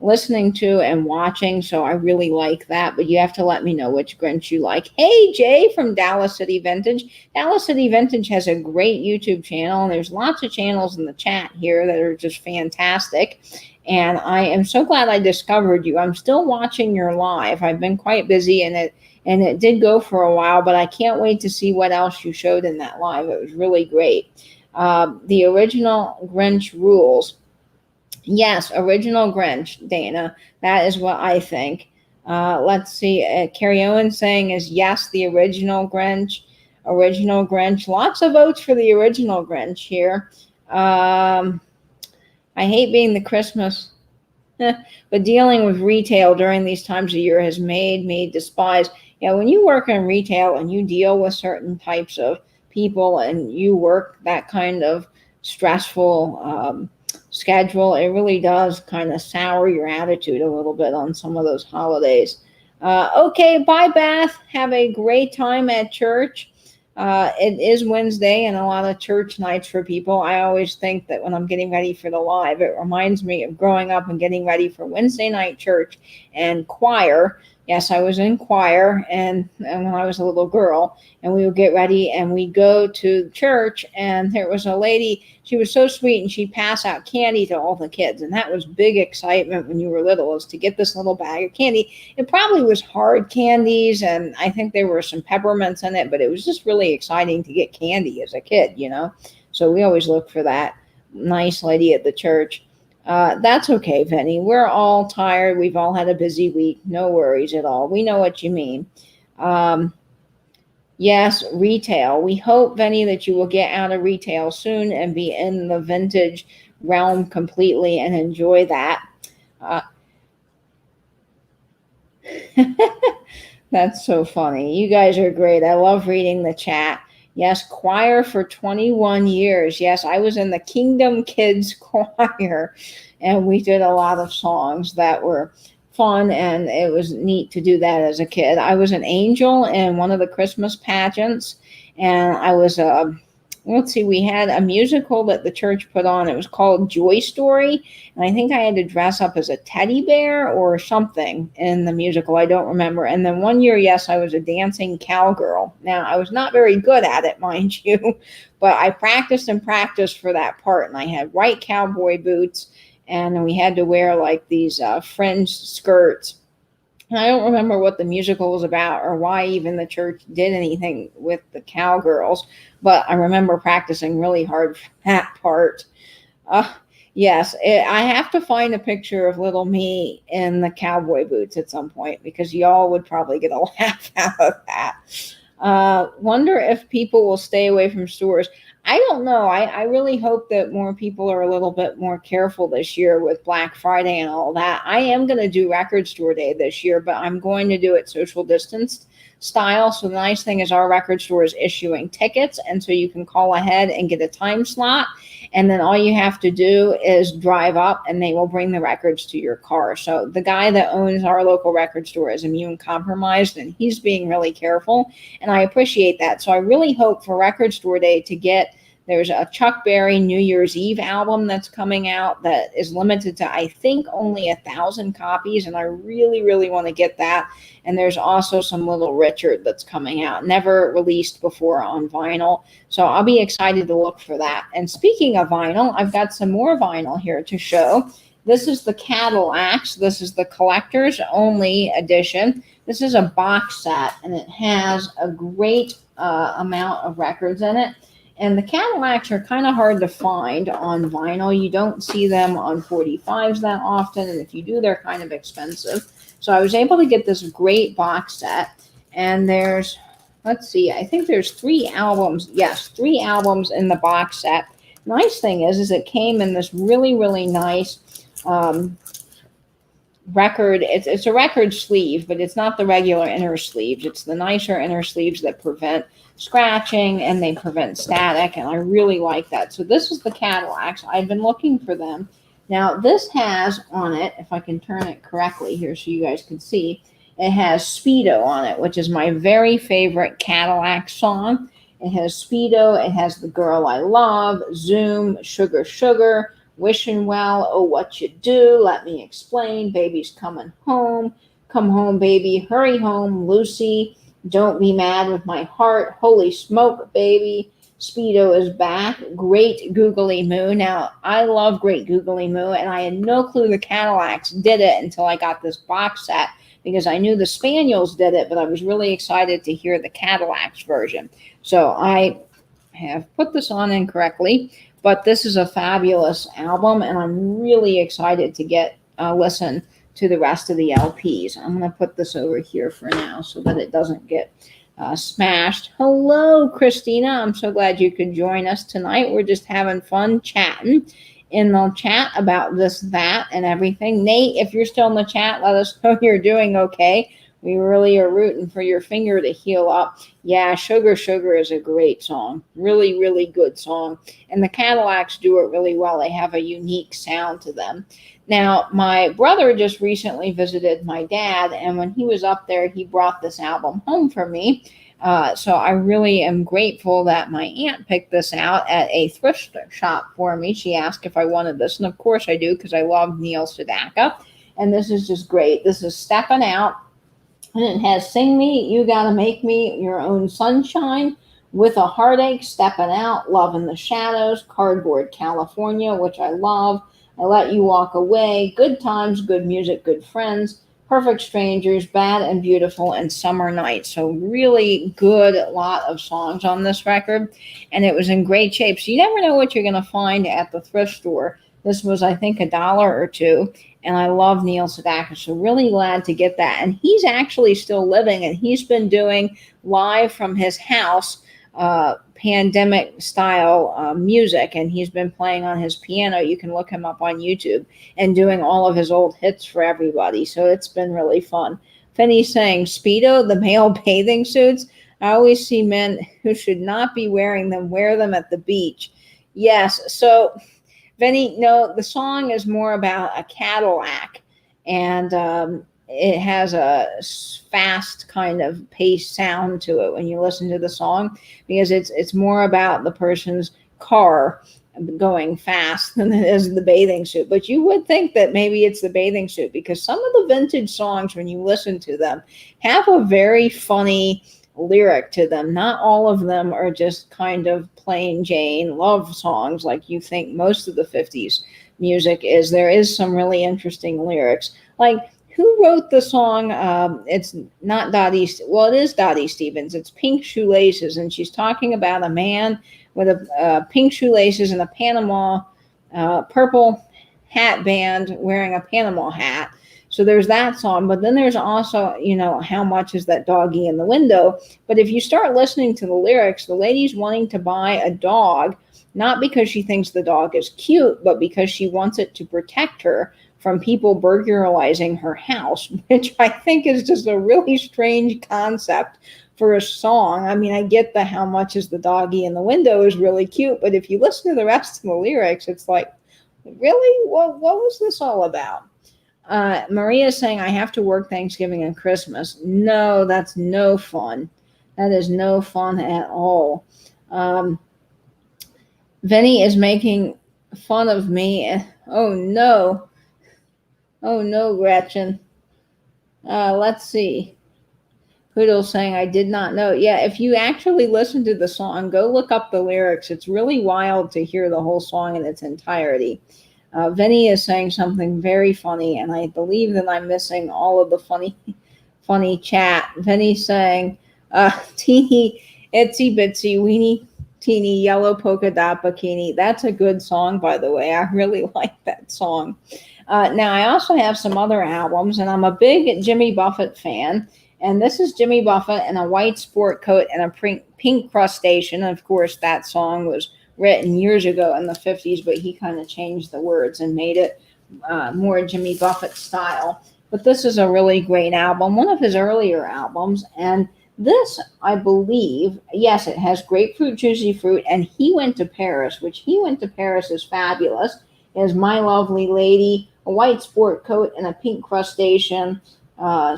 listening to and watching, so I really like that, but you have to let me know which Grinch you like. Hey, Jay from Dallas City Vintage. Dallas City Vintage has a great YouTube channel, and there's lots of channels in the chat here that are just fantastic, and I am so glad I discovered you. I'm still watching your live. I've been quite busy, and it did go for a while, but I can't wait to see what else you showed in that live. It was really great. The original Grinch rules. Yes, original Grinch, Dana. That is what I think. Let's see. Carrie Owen saying is yes, the original Grinch. Original Grinch. Lots of votes for the original Grinch here. I hate being the Christmas, but dealing with retail during these times of year has made me despise. You know, when you work in retail and you deal with certain types of people and you work that kind of stressful schedule, it really does kind of sour your attitude a little bit on some of those holidays. Okay, bye, Beth. Have a great time at church. It is Wednesday and a lot of church nights for people. I always think that when I'm getting ready for the live, it reminds me of growing up and getting ready for Wednesday night church and choir. Yes, I was in choir and when I was a little girl, and we would get ready and we'd go to church, and there was a lady, she was so sweet, and she'd pass out candy to all the kids, and that was big excitement when you were little, is to get this little bag of candy. It probably was hard candies, and I think there were some peppermints in it, but it was just really exciting to get candy as a kid, you know, so we always looked for that nice lady at the church. That's okay, Vinny. We're all tired. We've all had a busy week. No worries at all. We know what you mean. Yes, retail. We hope, Vinny, that you will get out of retail soon and be in the vintage realm completely and enjoy that. Uh, That's so funny. You guys are great. I love reading the chat. Yes, choir for 21 years. Yes, I was in the Kingdom Kids choir, and we did a lot of songs that were fun, and it was neat to do that as a kid. I was an angel in one of the Christmas pageants, and I was a let's see, we had a musical that the church put on. It was called Joy Story, and I think I had to dress up as a teddy bear or something in the musical. I don't remember. And then one year, yes, I was a dancing cowgirl. Now, I was not very good at it, mind you, but I practiced and practiced for that part. And I had white cowboy boots, and we had to wear like these fringe skirts. And I don't remember what the musical was about or why even the church did anything with the cowgirls, but I remember practicing really hard for that part. Uh, yes, I have to find a picture of little me in the cowboy boots at some point because y'all would probably get a laugh out of that. Wonder if people will stay away from stores. I don't know. I really hope that more people are a little bit more careful this year with Black Friday and all that. I am going to do Record Store Day this year, but I'm going to do it social distanced style. So the nice thing is our record store is issuing tickets, and so you can call ahead and get a time slot. And then all you have to do is drive up and they will bring the records to your car. So the guy that owns our local record store is immune compromised and he's being really careful. And I appreciate that. So I really hope for Record Store Day to get there's a Chuck Berry New Year's Eve album that's coming out that is limited to, I think, only 1,000 copies. And I really, really want to get that. And there's also some Little Richard that's coming out, never released before on vinyl. So I'll be excited to look for that. And speaking of vinyl, I've got some more vinyl here to show. This is the Cadillacs. This is the collector's only edition. This is a box set, and it has a great amount of records in it. And the Cadillacs are kind of hard to find on vinyl. You don't see them on 45s that often, and if you do, they're kind of expensive. So I was able to get this great box set, and there's, let's see, I think there's 3 albums. Yes, 3 albums in the box set. Nice thing is it came in this really, really nice record. It's a record sleeve, but it's not the regular inner sleeves. It's the nicer inner sleeves that prevent scratching and they prevent static, and I really like that. So this is the Cadillacs. I've been looking for them. Now this has on it, if I can turn it correctly here so you guys can see, it has Speedo on it, which is my very favorite Cadillac song. It has Speedo, it has The Girl I Love, Zoom, Sugar Sugar, Wishing Well, Oh What You Do, Let Me Explain, Baby's Coming Home, Come Home Baby, Hurry Home, Lucy, Don't Be Mad with My Heart, Holy Smoke Baby, Speedo is Back, Great Googly Moo. Now, I love Great Googly Moo, and I had no clue the Cadillacs did it until I got this box set because I knew the Spaniels did it, but I was really excited to hear the Cadillacs version. So I have put this on incorrectly, but this is a fabulous album, and I'm really excited to get listen to the rest of the LPs. I'm going to put this over here for now so that it doesn't get smashed. Hello, Christina. I'm so glad you could join us tonight. We're just having fun chatting in the chat about this, that, and everything. Nate, if you're still in the chat, let us know you're doing okay. We really are rooting for your finger to heal up. Yeah, Sugar Sugar is a great song. Really, really good song. And the Cadillacs do it really well. They have a unique sound to them. Now, my brother just recently visited my dad, and when he was up there, he brought this album home for me. So I really am grateful that my aunt picked this out at a thrift shop for me. She asked if I wanted this, and of course I do because I love Neil Sedaka. And this is just great. This is Steppin' Out. And it has Sing Me, You Gotta Make Me Your Own Sunshine, With a Heartache, Steppin' Out, Love in the Shadows, Cardboard California, which I love, I Let You Walk Away, Good Times, Good Music, Good Friends, Perfect Strangers, Bad and Beautiful, and Summer Night. So really good lot of songs on this record, and it was in great shape. So you never know what you're going to find at the thrift store. This was, I think, $1 or $2. And I love Neil Sedaka, so really glad to get that. And he's actually still living, and he's been doing live from his house, pandemic style music, and he's been playing on his piano. You can look him up on YouTube, and doing all of his old hits for everybody. So it's been really fun. Finney's saying, Speedo, the male bathing suits. I always see men who should not be wearing them wear them at the beach. Yes. So, Vinny, no, the song is more about a Cadillac, and it has a fast kind of paced sound to it when you listen to the song, because it's more about the person's car going fast than it is the bathing suit. But you would think that maybe it's the bathing suit, because some of the vintage songs, when you listen to them, have a very funny lyric to them. Not all of them are just kind of plain Jane love songs like you think most of the 50s music is. There is some really interesting lyrics. Like, who wrote the song? It's not Dottie. Well, it is Dottie Stevens. It's Pink Shoelaces, and she's talking about a man with a pink shoelaces and a Panama purple hat band wearing a Panama hat. So there's that song, but then there's also, how much is that doggy in the window? But if you start listening to the lyrics, the lady's wanting to buy a dog, not because she thinks the dog is cute, but because she wants it to protect her from people burglarizing her house, which I think is just a really strange concept for a song. I mean, I get the how much is the doggy in the window is really cute, but if you listen to the rest of the lyrics, it's like, really? What was this all about? Maria's saying, I have to work Thanksgiving and Christmas. No, that's no fun. That is no fun at all. Vinny is making fun of me. Oh, no. Oh, no, Gretchen. Let's see. Poodle's saying, I did not know. Yeah, if you actually listen to the song, go look up the lyrics. It's really wild to hear the whole song in its entirety. Vinny is saying something very funny, and I believe that I'm missing all of the funny chat. Vinny's saying, teeny, itsy bitsy, weeny, teeny, yellow polka dot bikini. That's a good song, by the way. I really like that song. Now, I also have some other albums, and I'm a big Jimmy Buffett fan. And this is Jimmy Buffett in a white sport coat and a pink crustacean. Of course, that song was written years ago in the 50s, but he kind of changed the words and made it more Jimmy Buffett style. But this is a really great album, one of his earlier albums. And this, I believe, yes, it has Grapefruit Juicy Fruit, and He Went to Paris, which He Went to Paris is fabulous. It is My Lovely Lady, a white sport coat, and a pink crustacean.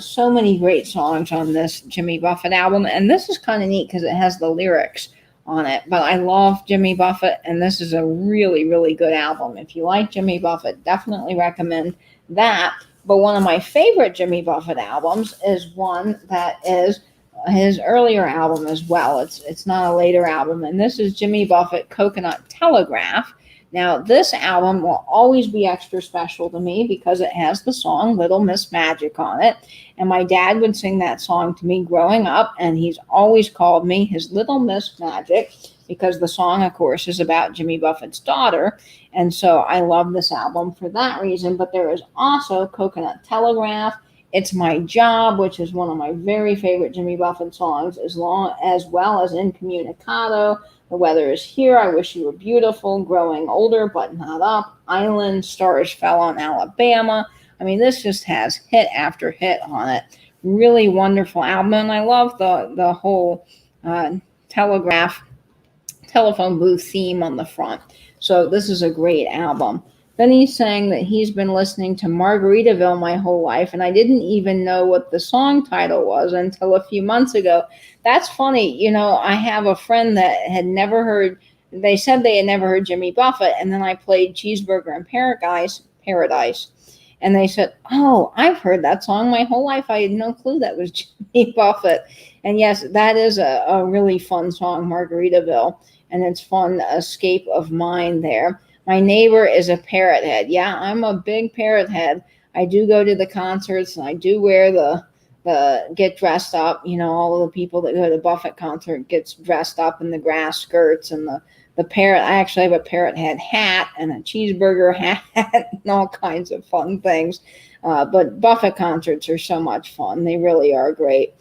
So many great songs on this Jimmy Buffett album. And this is kind of neat because it has the lyrics on it. But I love Jimmy Buffett, and this is a really, really good album. If you like Jimmy Buffett, definitely recommend that. But one of my favorite Jimmy Buffett albums is one that is his earlier album as well. It's not a later album, and this is Jimmy Buffett Coconut Telegraph. Now, this album will always be extra special to me because it has the song Little Miss Magic on it. And my dad would sing that song to me growing up, and he's always called me his Little Miss Magic because the song, of course, is about Jimmy Buffett's daughter. And so I love this album for that reason. But there is also Coconut Telegraph. It's My Job, which is one of my very favorite Jimmy Buffett songs, as well as Incommunicado, The Weather Is Here, I Wish You Were Beautiful, Growing Older But Not Up, Island, Stars Fell on Alabama. I mean, this just has hit after hit on it. Really wonderful album, and I love the whole telephone booth theme on the front. So this is a great album. Then he's saying that he's been listening to Margaritaville my whole life, and I didn't even know what the song title was until a few months ago. That's funny. I have a friend that had never heard, they said they had never heard Jimmy Buffett, and then I played Cheeseburger in Paradise, and they said, oh, I've heard that song my whole life. I had no clue that was Jimmy Buffett. And yes, that is a really fun song, Margaritaville, and it's fun escape of mind there. My neighbor is a parrot head. Yeah, I'm a big parrot head. I do go to the concerts, and I do wear get dressed up. All of the people that go to the Buffett concert gets dressed up in the grass skirts and the parrot. I actually have a parrot head hat and a cheeseburger hat and all kinds of fun things. But Buffett concerts are so much fun. They really are great.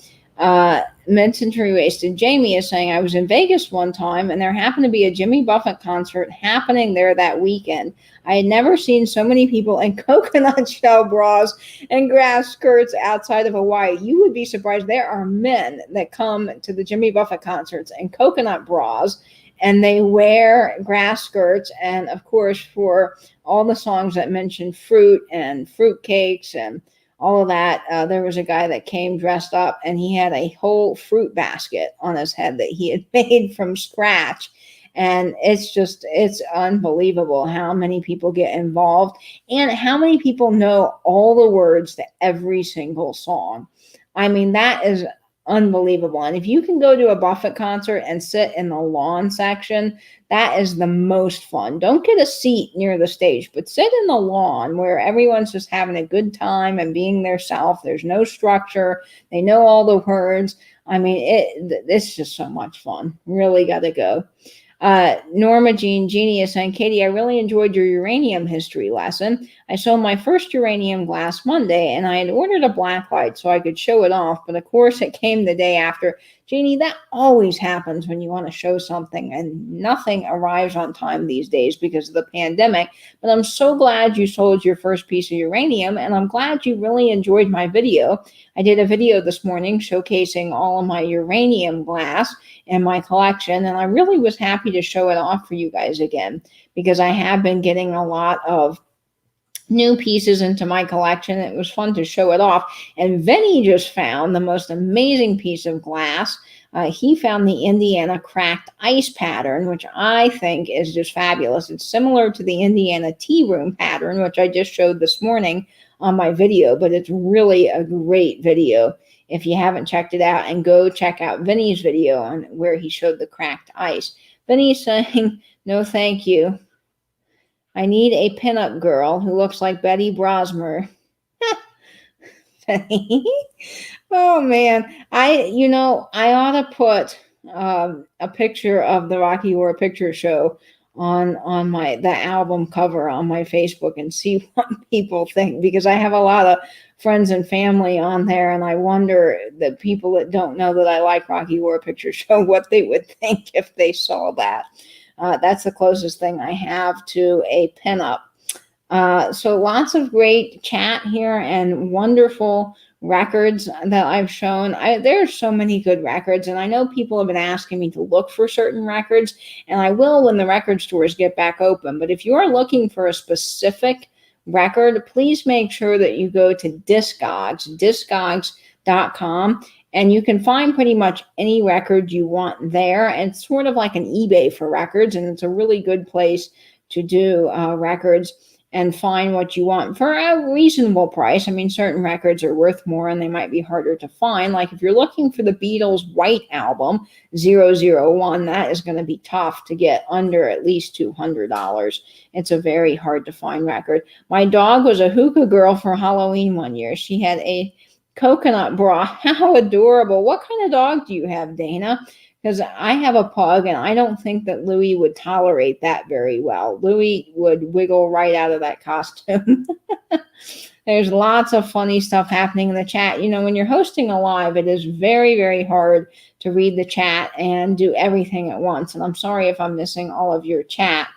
Mid-Century Wasted Jamie is saying, I was in Vegas one time and there happened to be a Jimmy Buffett concert happening there that weekend. I had never seen so many people in coconut shell bras and grass skirts outside of Hawaii. You would be surprised. There are men that come to the Jimmy Buffett concerts in coconut bras, and they wear grass skirts. And of course, for all the songs that mention fruit and fruit cakes and all of that, there was a guy that came dressed up and he had a whole fruit basket on his head that he had made from scratch. And it's unbelievable how many people get involved and how many people know all the words to every single song. I mean, that is unbelievable. And if you can go to a Buffett concert and sit in the lawn section, that is the most fun. Don't get a seat near the stage, but sit in the lawn where everyone's just having a good time and being their self. There's no structure. They know all the words. I mean, it's just so much fun. Really got to go. Norma Jean Jeannie is saying, Katie, I really enjoyed your uranium history lesson. I sold my first uranium glass Monday and I had ordered a blacklight so I could show it off. But of course it came the day after. Jeannie, that always happens when you want to show something and nothing arrives on time these days because of the pandemic. But I'm so glad you sold your first piece of uranium and I'm glad you really enjoyed my video. I did a video this morning showcasing all of my uranium glass in my collection, and I really was happy to show it off for you guys again because I have been getting a lot of new pieces into my collection. It was fun to show it off. And Vinny just found the most amazing piece of glass. He found the Indiana cracked ice pattern, which I think is just fabulous. It's similar to the Indiana tea room pattern, which I just showed this morning on my video, but it's really a great video if you haven't checked it out, and go check out Vinny's video on where he showed the cracked ice. Vinny's saying, no, thank you. I need a pinup girl who looks like Betty Brosmer. Oh man, I ought to put a picture of the Rocky Horror Picture Show on the album cover on my Facebook and see what people think, because I have a lot of friends and family on there, and I wonder, the people that don't know that I like Rocky Horror Picture Show, what they would think if they saw that. That's the closest thing I have to a pinup. So lots of great chat here and wonderful records that I've shown. There's so many good records, and I know people have been asking me to look for certain records, and I will when the record stores get back open. But if you're looking for a specific record, please make sure that you go to discogs.com, and you can find pretty much any record you want there. And it's sort of like an eBay for records, and it's a really good place to do records and find what you want for a reasonable price. I mean, certain records are worth more and they might be harder to find. Like if you're looking for the Beatles' White Album, 001, that is going to be tough to get under at least $200. It's a very hard to find record. My dog was a hookah girl for Halloween one year. She had a coconut bra. How adorable. What kind of dog do you have, Dana? Because I have a pug, and I don't think that Louie would tolerate that very well. Louie would wiggle right out of that costume. There's lots of funny stuff happening in the chat. You know, when you're hosting a live, it is very, very hard to read the chat and do everything at once. And I'm sorry if I'm missing all of your chat,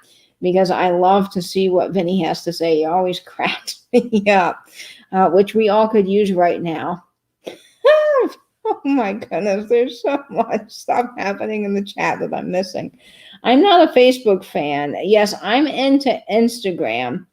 because I love to see what Vinny has to say. He always cracks me up, which we all could use right now. Oh my goodness, there's so much stuff happening in the chat that I'm missing. I'm not a Facebook fan. Yes, I'm into Instagram.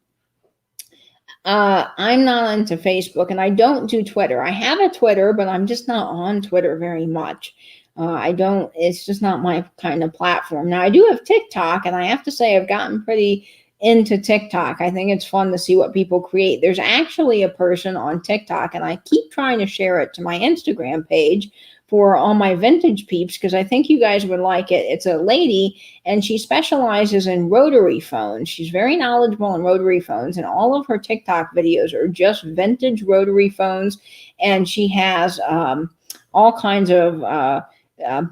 I'm not into Facebook, and I don't do Twitter. I have a Twitter, but I'm just not on Twitter very much. It's just not my kind of platform. Now, I do have TikTok, and I have to say I've gotten pretty into TikTok. I think it's fun to see what people create. There's actually a person on TikTok, and I keep trying to share it to my Instagram page for all my vintage peeps, because I think you guys would like it. It's a lady, and she specializes in rotary phones. She's very knowledgeable in rotary phones, and all of her TikTok videos are just vintage rotary phones, and she has all kinds of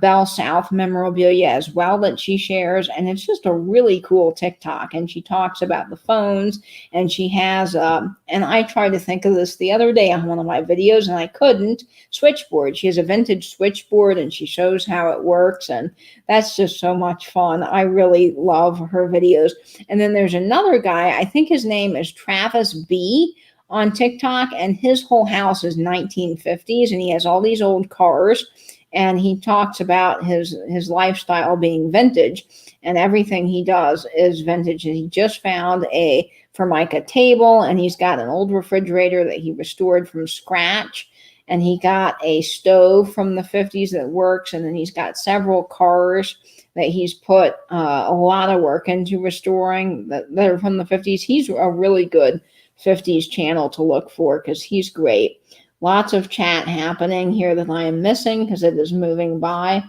Bell South memorabilia as well that she shares, and it's just a really cool TikTok. And she talks about the phones, and she has and I tried to think of this the other day on one of my videos, and I couldn't. Switchboard. She has a vintage switchboard, and she shows how it works, and that's just so much fun. I really love her videos. And then there's another guy, I think his name is Travis B on TikTok, and his whole house is 1950s, and he has all these old cars, and he talks about his lifestyle being vintage, and everything he does is vintage. And he just found a Formica table, and he's got an old refrigerator that he restored from scratch, and he got a stove from the 50s that works, and then he's got several cars that he's put a lot of work into restoring that are from the 50s. He's a really good 50s channel to look for because he's great. Lots of chat happening here that I am missing because it is moving by.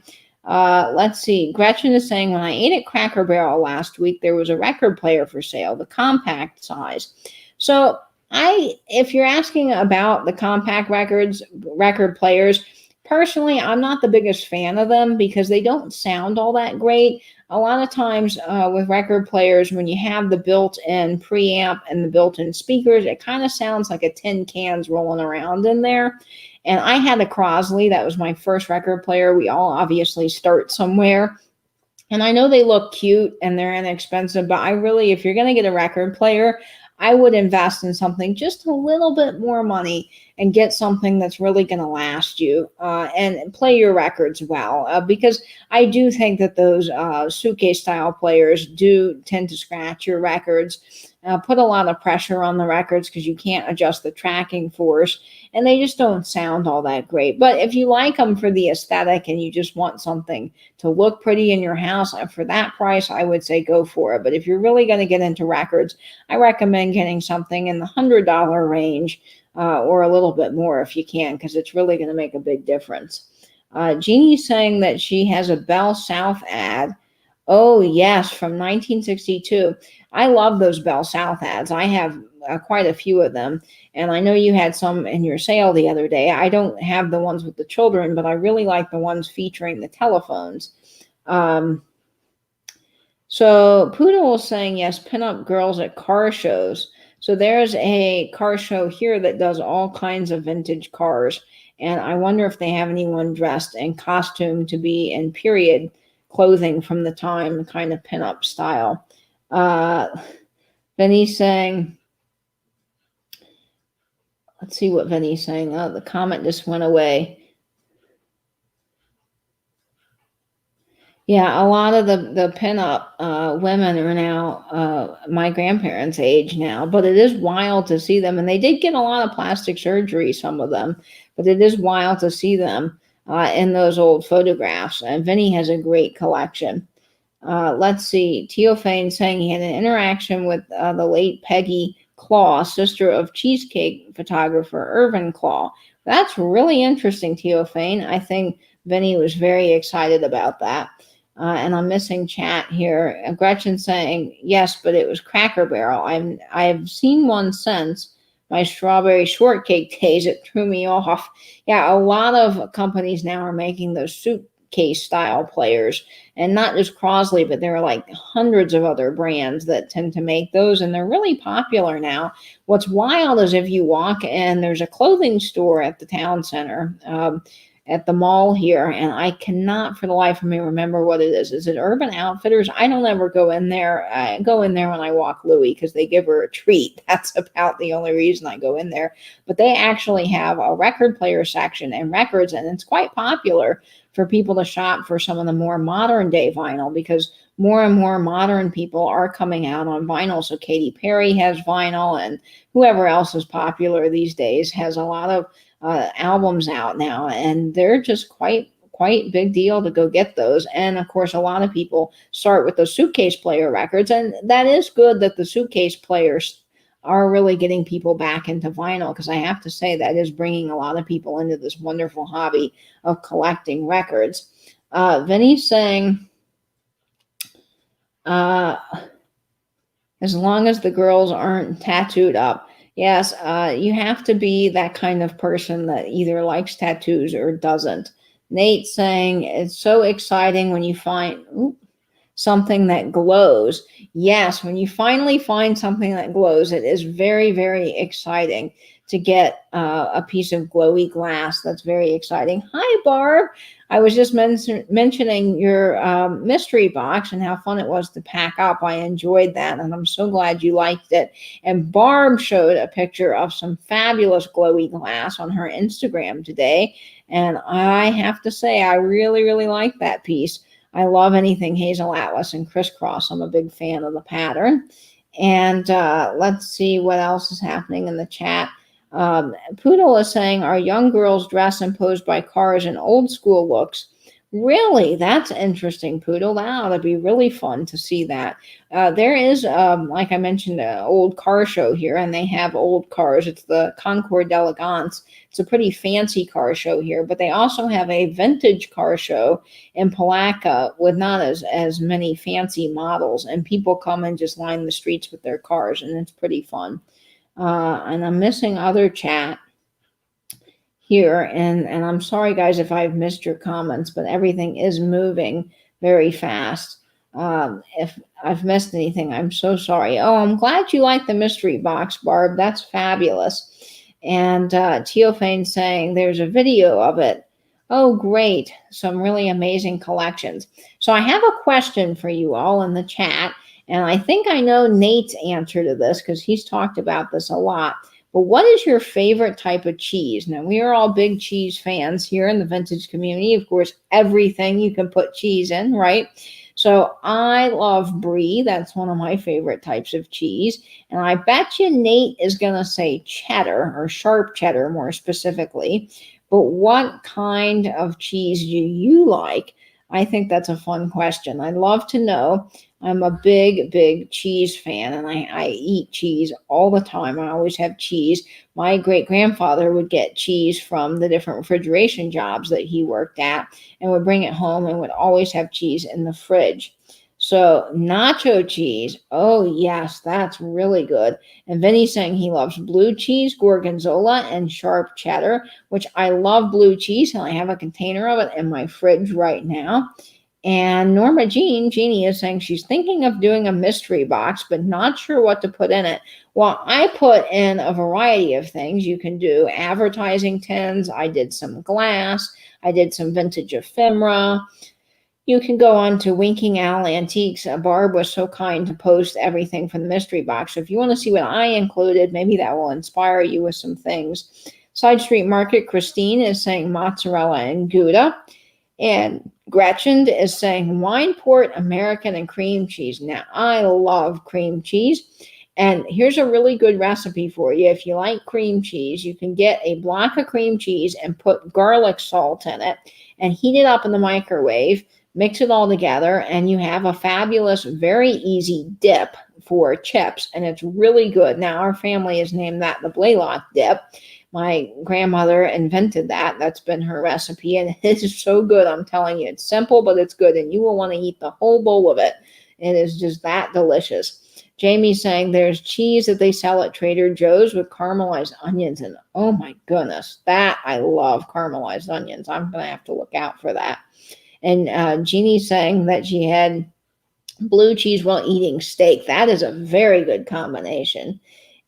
Let's see. Gretchen is saying, when I ate at Cracker Barrel last week, there was a record player for sale, the compact size. So if you're asking about the compact record players, personally, I'm not the biggest fan of them because they don't sound all that great. A lot of times with record players, when you have the built-in preamp and the built-in speakers, it kind of sounds like a tin cans rolling around in there. And I had a Crosley. That was my first record player. We all obviously start somewhere. And I know they look cute and they're inexpensive, but if you're going to get a record player, I would invest in something just a little bit more money and get something that's really going to last you and play your records well. Because I do think that those suitcase style players do tend to scratch your records, put a lot of pressure on the records because you can't adjust the tracking force, and they just don't sound all that great. But if you like them for the aesthetic and you just want something to look pretty in your house, for that price, I would say go for it. But if you're really going to get into records, I recommend getting something in the $100 range or a little bit more if you can, because it's really going to make a big difference. Jeannie's saying that she has a Bell South ad. Oh, yes, from 1962. I love those Bell South ads. I have quite a few of them. And I know you had some in your sale the other day. I don't have the ones with the children, but I really like the ones featuring the telephones. So Poodle is saying, yes, pinup girls at car shows. So there's a car show here that does all kinds of vintage cars. And I wonder if they have anyone dressed in costume to be in period clothing from the time, kind of pinup style. Vinny's saying, let's see what Vinny's saying. Oh, the comment just went away. Yeah, a lot of the pinup women are now my grandparents' age now, but it is wild to see them. And they did get a lot of plastic surgery, some of them, but it is wild to see them in those old photographs. And Vinny has a great collection. Let's see. Teofane saying he had an interaction with the late Peggy Claw, sister of cheesecake photographer Irvin Claw. That's really interesting, Teofane. I think Vinny was very excited about that. And I'm missing chat here. Gretchen saying, yes, but it was Cracker Barrel. I've seen one since my strawberry shortcake days. It threw me off. Yeah, a lot of companies now are making those suitcase style players, and not just Crosley, but there are like hundreds of other brands that tend to make those, and they're really popular now. What's wild is if you walk in, there's a clothing store at the town center, at the mall here, and I cannot for the life of me remember what it is. Is it Urban Outfitters? I don't ever go in there. I go in there when I walk Louie because they give her a treat. That's about the only reason I go in there. But they actually have a record player section and records, and it's quite popular for people to shop for some of the more modern day vinyl, because more and more modern people are coming out on vinyl. So Katy Perry has vinyl, and whoever else is popular these days has a lot of albums out now, and they're just quite big deal to go get those. And of course, a lot of people start with the suitcase player records, and that is good that the suitcase players are really getting people back into vinyl, because I have to say that is bringing a lot of people into this wonderful hobby of collecting records. Vinny's saying, as long as the girls aren't tattooed up. Yes, you have to be that kind of person that either likes tattoos or doesn't Nate saying it's so exciting when you find something that glows. Yes, when you finally find something that glows, it is very, very exciting to get a piece of glowy glass. That's very exciting. Hi, Barb. I was just mentioning your mystery box and how fun it was to pack up. I enjoyed that, and I'm so glad you liked it. And Barb showed a picture of some fabulous glowy glass on her Instagram today, and I have to say, I really, really like that piece. I love anything Hazel Atlas and crisscross. I'm a big fan of the pattern. And let's see what else is happening in the chat. Poodle is saying, our young girls dress and pose by cars in old school looks. Really? That's interesting, Poodle. That ought to be really fun to see that. There is, like I mentioned, an old car show here, and they have old cars. It's the Concours d'Elegance. It's a pretty fancy car show here, but they also have a vintage car show in Palatka with not as many fancy models, and people come and just line the streets with their cars, and it's pretty fun. And I'm missing other chat here, and I'm sorry guys if I've missed your comments, but everything is moving very fast. If I've missed anything, I'm so sorry. Oh, I'm glad you like the mystery box, Barb. That's fabulous. And Teofane saying there's a video of it. Oh, great. Some really amazing collections. So I have a question for you all in the chat, and I think I know Nate's answer to this because he's talked about this a lot. But what is your favorite type of cheese? Now, we are all big cheese fans here in the vintage community. Of course, everything you can put cheese in, right? So I love brie. That's one of my favorite types of cheese. And I bet you Nate is going to say cheddar, or sharp cheddar more specifically. But what kind of cheese do you like? I think that's a fun question. I'd love to know. I'm a big, big cheese fan, and I eat cheese all the time. I always have cheese. My great-grandfather would get cheese from the different refrigeration jobs that he worked at and would bring it home and would always have cheese in the fridge. So nacho cheese, oh yes, that's really good. And Vinny's saying he loves blue cheese, gorgonzola, and sharp cheddar, which I love blue cheese, and I have a container of it in my fridge right now. And Norma Jeannie is saying she's thinking of doing a mystery box, but not sure what to put in it. Well, I put in a variety of things. You can do advertising tins. I did some glass. I did some vintage ephemera. You can go on to Winking Owl Antiques. Barb was so kind to post everything from the mystery box. So if you want to see what I included, maybe that will inspire you with some things. Side Street Market, Christine is saying mozzarella and Gouda. And Gretchen is saying wine port, American, and cream cheese. Now, I love cream cheese. And here's a really good recipe for you. If you like cream cheese, you can get a block of cream cheese and put garlic salt in it and heat it up in the microwave. Mix it all together, and you have a fabulous, very easy dip for chips, and it's really good. Now, our family has named that the Blaylock dip. My grandmother invented that. That's been her recipe, and it is so good. I'm telling you, it's simple, but it's good, and you will want to eat the whole bowl of it. It is just that delicious. Jamie's saying there's cheese that they sell at Trader Joe's with caramelized onions, and oh my goodness, that I love caramelized onions. I'm going to have to look out for that. And Jeannie's saying that she had blue cheese while eating steak. That is a very good combination.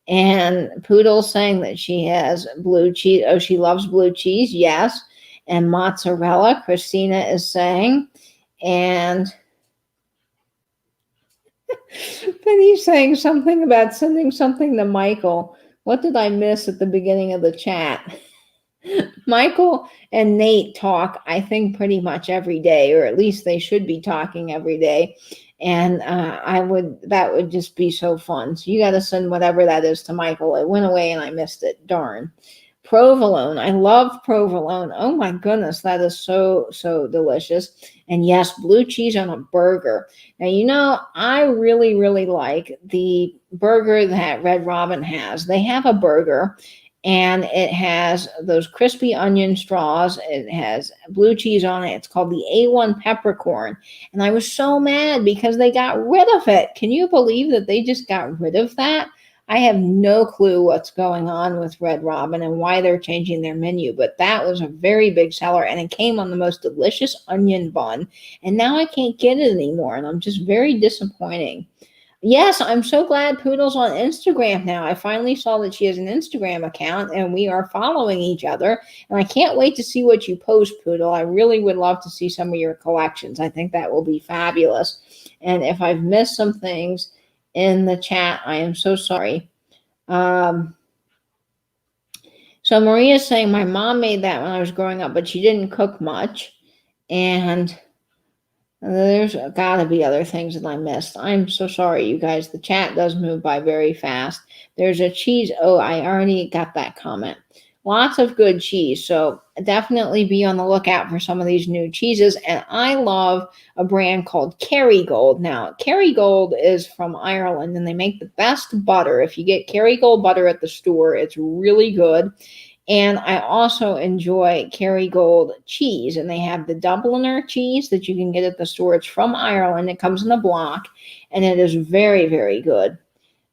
And Poodle's saying that she has blue cheese. Oh, she loves blue cheese. Yes. And mozzarella, Christina is saying. And Penny's saying something about sending something to Michael. What did I miss at the beginning of the chat? Michael and Nate talk, I think, pretty much every day, or at least they should be talking every day. And that would just be so fun. So you got to send whatever that is to Michael. It went away and I missed it. Darn. Provolone. I love provolone. Oh my goodness, that is so, so delicious. And yes, blue cheese on a burger. Now, you know, I really, really like the burger that Red Robin has. They have a burger, and it has those crispy onion straws. It has blue cheese on it. It's called the A1 peppercorn. And I was so mad because they got rid of it. Can you believe that they just got rid of that? I have no clue what's going on with Red Robin and why they're changing their menu, but that was a very big seller and it came on the most delicious onion bun. And now I can't get it anymore, and I'm just very disappointing. Yes, I'm so glad Poodle's on Instagram now. I finally saw that she has an Instagram account and we are following each other. And I can't wait to see what you post, Poodle. I really would love to see some of your collections. I think that will be fabulous. And if I've missed some things in the chat, I am so sorry. So Maria's saying my mom made that when I was growing up, but she didn't cook much. And there's got to be other things that I missed. I'm so sorry, you guys. The chat does move by very fast. There's a cheese. Oh, I already got that comment. Lots of good cheese. So definitely be on the lookout for some of these new cheeses. And I love a brand called Kerrygold. Now, Kerrygold is from Ireland and they make the best butter. If you get Kerrygold butter at the store, it's really good. And I also enjoy Kerrygold cheese, and they have the Dubliner cheese that you can get at the store. It's from Ireland. It comes in a block, and it is very, very good.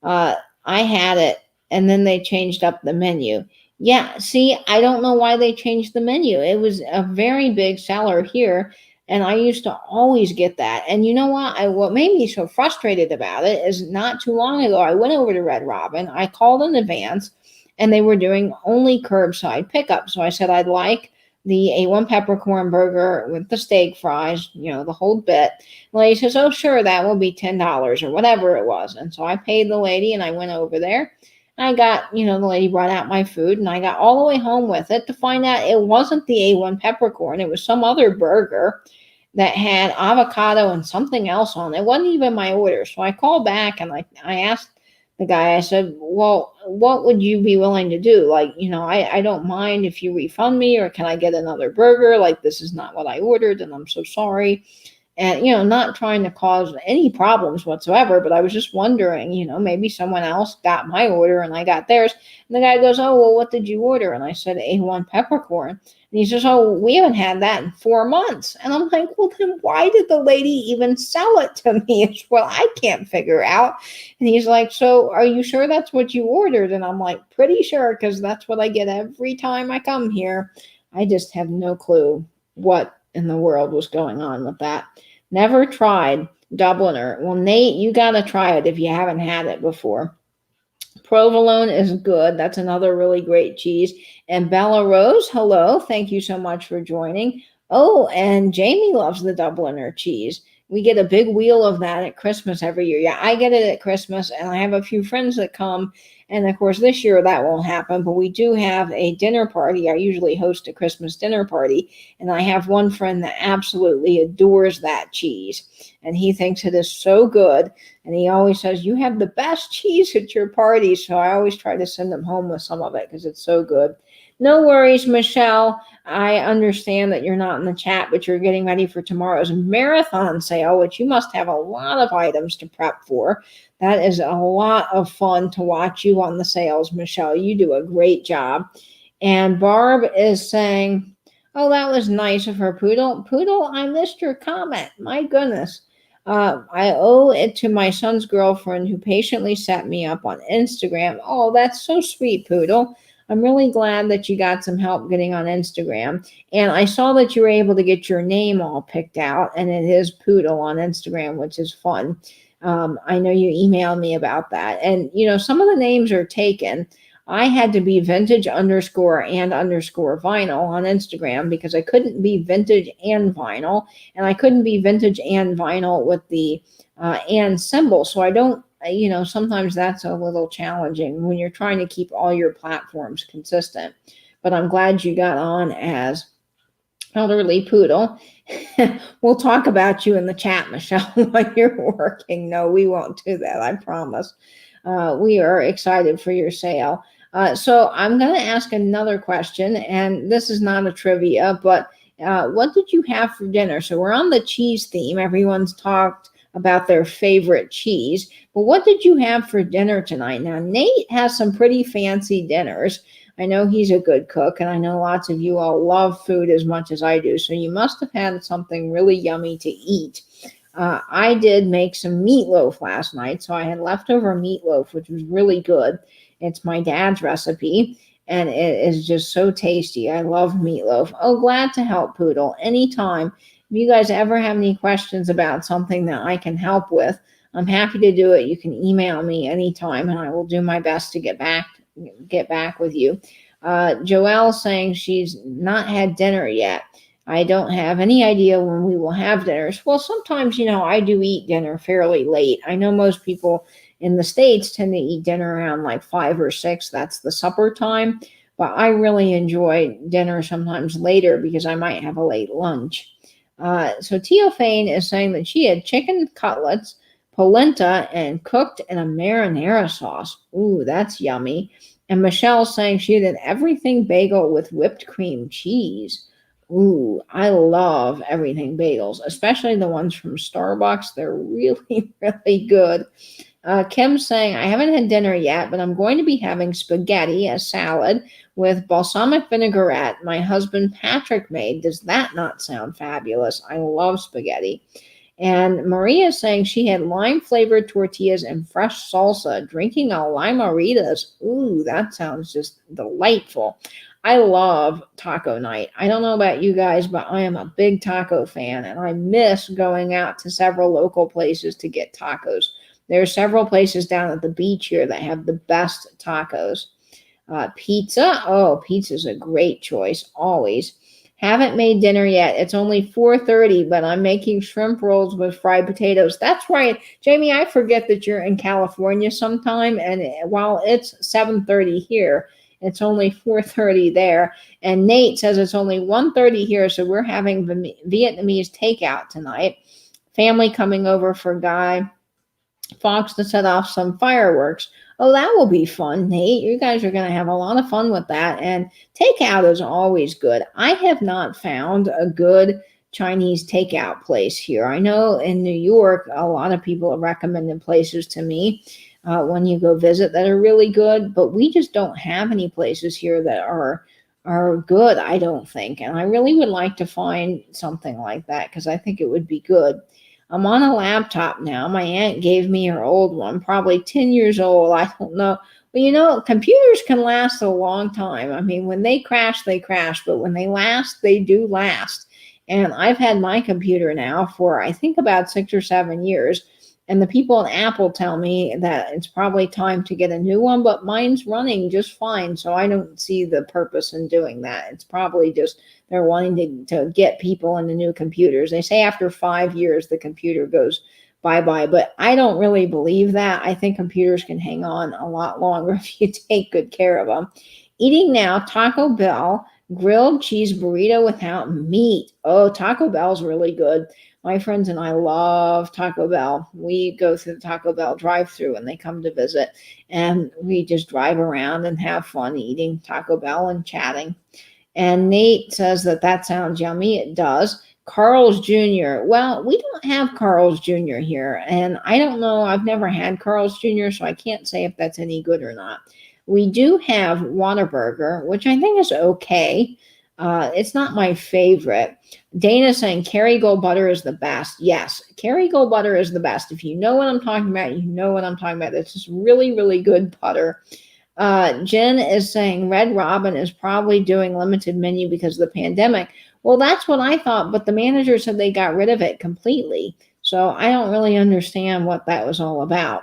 I had it, and then they changed up the menu. Yeah, see, I don't know why they changed the menu. It was a very big seller here, and I used to always get that. And you know what? What made me so frustrated about it is not too long ago, I went over to Red Robin. I called in advance, and they were doing only curbside pickup. So I said I'd like the A1 peppercorn burger with the steak fries, the whole bit. The lady says, oh, sure, that will be $10 or whatever it was. And so I paid the lady and I went over there. And I got, the lady brought out my food and I got all the way home with it to find out it wasn't the A1 peppercorn. It was some other burger that had avocado and something else on it. It wasn't even my order. So I called back and I asked the guy, I said, well, what would you be willing to do? Like, I don't mind if you refund me, or can I get another burger? Like, this is not what I ordered and I'm so sorry. And, not trying to cause any problems whatsoever, but I was just wondering, maybe someone else got my order and I got theirs. And the guy goes, oh, well, what did you order? And I said, A1 peppercorn. And he says, oh, we haven't had that in 4 months. And I'm like, well, then why did the lady even sell it to me? It's what I can't figure out. And he's like, so are you sure that's what you ordered? And I'm like, pretty sure, because that's what I get every time I come here. I just have no clue what in the world was going on with that. Never tried Dubliner. Well, Nate, you got to try it if you haven't had it before. Provolone is good. That's another really great cheese. And Bella Rose, hello. Thank you so much for joining. Oh, and Jamie loves the Dubliner cheese. We get a big wheel of that at Christmas every year. Yeah, I get it at Christmas, and I have a few friends that come. And of course, this year that won't happen, but we do have a dinner party. I usually host a Christmas dinner party, and I have one friend that absolutely adores that cheese, and he thinks it is so good. And he always says, you have the best cheese at your party. So I always try to send him home with some of it because it's so good. No worries, Michelle. I understand that you're not in the chat, but you're getting ready for tomorrow's marathon sale, which you must have a lot of items to prep for. That is a lot of fun to watch you on the sales, Michelle. You do a great job. And Barb is saying, oh, that was nice of her, Poodle. Poodle, I missed your comment. My goodness. I owe it to my son's girlfriend who patiently set me up on Instagram. Oh, that's so sweet, Poodle. I'm really glad that you got some help getting on Instagram. And I saw that you were able to get your name all picked out, and it is Poodle on Instagram, which is fun. I know you emailed me about that. And, some of the names are taken. I had to be vintage _and _vinyl on Instagram because I couldn't be vintage and vinyl, and I couldn't be vintage and vinyl with the and symbol. So I don't, sometimes that's a little challenging when you're trying to keep all your platforms consistent. But I'm glad you got on as Elderly Poodle. We'll talk about you in the chat, Michelle, when you're working. No, we won't do that, I promise. We are excited for your sale. So I'm going to ask another question, and this is not a trivia, but what did you have for dinner? So we're on the cheese theme. Everyone's talked about their favorite cheese, but what did you have for dinner tonight? Now, Nate has some pretty fancy dinners. I know he's a good cook, and I know lots of you all love food as much as I do, so you must have had something really yummy to eat. I did make some meatloaf last night, so I had leftover meatloaf, which was really good. It's my dad's recipe, and it is just so tasty. I love meatloaf. Oh, glad to help, Poodle. Anytime. If you guys ever have any questions about something that I can help with, I'm happy to do it. You can email me anytime, and I will do my best to get back with you. Joelle saying she's not had dinner yet. I don't have any idea when we will have dinners. Well, sometimes, I do eat dinner fairly late. I know most people in the States tend to eat dinner around like 5 or 6. That's the supper time. But I really enjoy dinner sometimes later because I might have a late lunch. So Teofane is saying that she had chicken cutlets, polenta, and cooked in a marinara sauce. Ooh, that's yummy. And Michelle's saying she had an everything bagel with whipped cream cheese. Ooh, I love everything bagels, especially the ones from Starbucks. They're really, really good. Kim's saying, I haven't had dinner yet, but I'm going to be having spaghetti, a salad with balsamic vinaigrette my husband Patrick made. Does that not sound fabulous? I love spaghetti. And Maria's saying she had lime flavored tortillas and fresh salsa, drinking a lime-a-ritas. Ooh, that sounds just delightful. I love taco night. I don't know about you guys, but I am a big taco fan, and I miss going out to several local places to get tacos. There are several places down at the beach here that have the best tacos. Pizza. Oh, pizza is a great choice, always. Haven't made dinner yet. It's only 4:30, but I'm making shrimp rolls with fried potatoes. That's right. Jamie, I forget that you're in California sometime, and while it's 7:30 here, it's only 4:30 there. And Nate says it's only 1:30 here, so we're having Vietnamese takeout tonight. Family coming over for Guy Fox to set off some fireworks. Oh, that will be fun, Nate. You guys are going to have a lot of fun with that. And takeout is always good. I have not found a good Chinese takeout place here. I know in New York, a lot of people have recommended places to me when you go visit that are really good, but we just don't have any places here that are good, I don't think. And I really would like to find something like that because I think it would be good. I'm on a laptop now. My aunt gave me her old one, probably 10 years old. I don't know. Well, computers can last a long time. I mean, when they crash, but when they last, they do last. And I've had my computer now for, I think, about 6 or 7 years. And the people at Apple tell me that it's probably time to get a new one, but mine's running just fine. So I don't see the purpose in doing that. It's probably just they're wanting to get people into new computers. They say after 5 years, the computer goes bye-bye, but I don't really believe that. I think computers can hang on a lot longer if you take good care of them. Eating now, Taco Bell grilled cheese burrito without meat. Oh, Taco Bell's really good. My friends and I love Taco Bell. We go through the Taco Bell drive-through when they come to visit, and we just drive around and have fun eating Taco Bell and chatting. And Nate says that sounds yummy. It does. Carl's Jr. Well, we don't have Carl's Jr. here, and I don't know. I've never had Carl's Jr., so I can't say if that's any good or not. We do have Whataburger, which I think is okay. It's not my favorite. Dana saying Kerrygold butter is the best. Yes, Kerrygold butter is the best. If you know what I'm talking about, you know what I'm talking about. It's just really, really good butter. Jen is saying Red Robin is probably doing limited menu because of the pandemic. Well, that's what I thought, but the manager said they got rid of it completely. So I don't really understand what that was all about.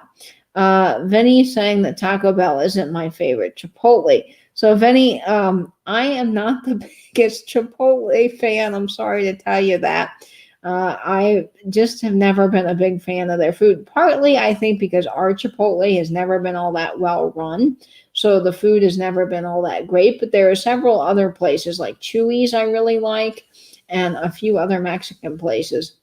Vinny saying that Taco Bell isn't my favorite. Chipotle. So Vinny, I am not the biggest Chipotle fan. I'm sorry to tell you that. I just have never been a big fan of their food. Partly, I think, because our Chipotle has never been all that well run. So the food has never been all that great. But there are several other places like Chuy's I really like, and a few other Mexican places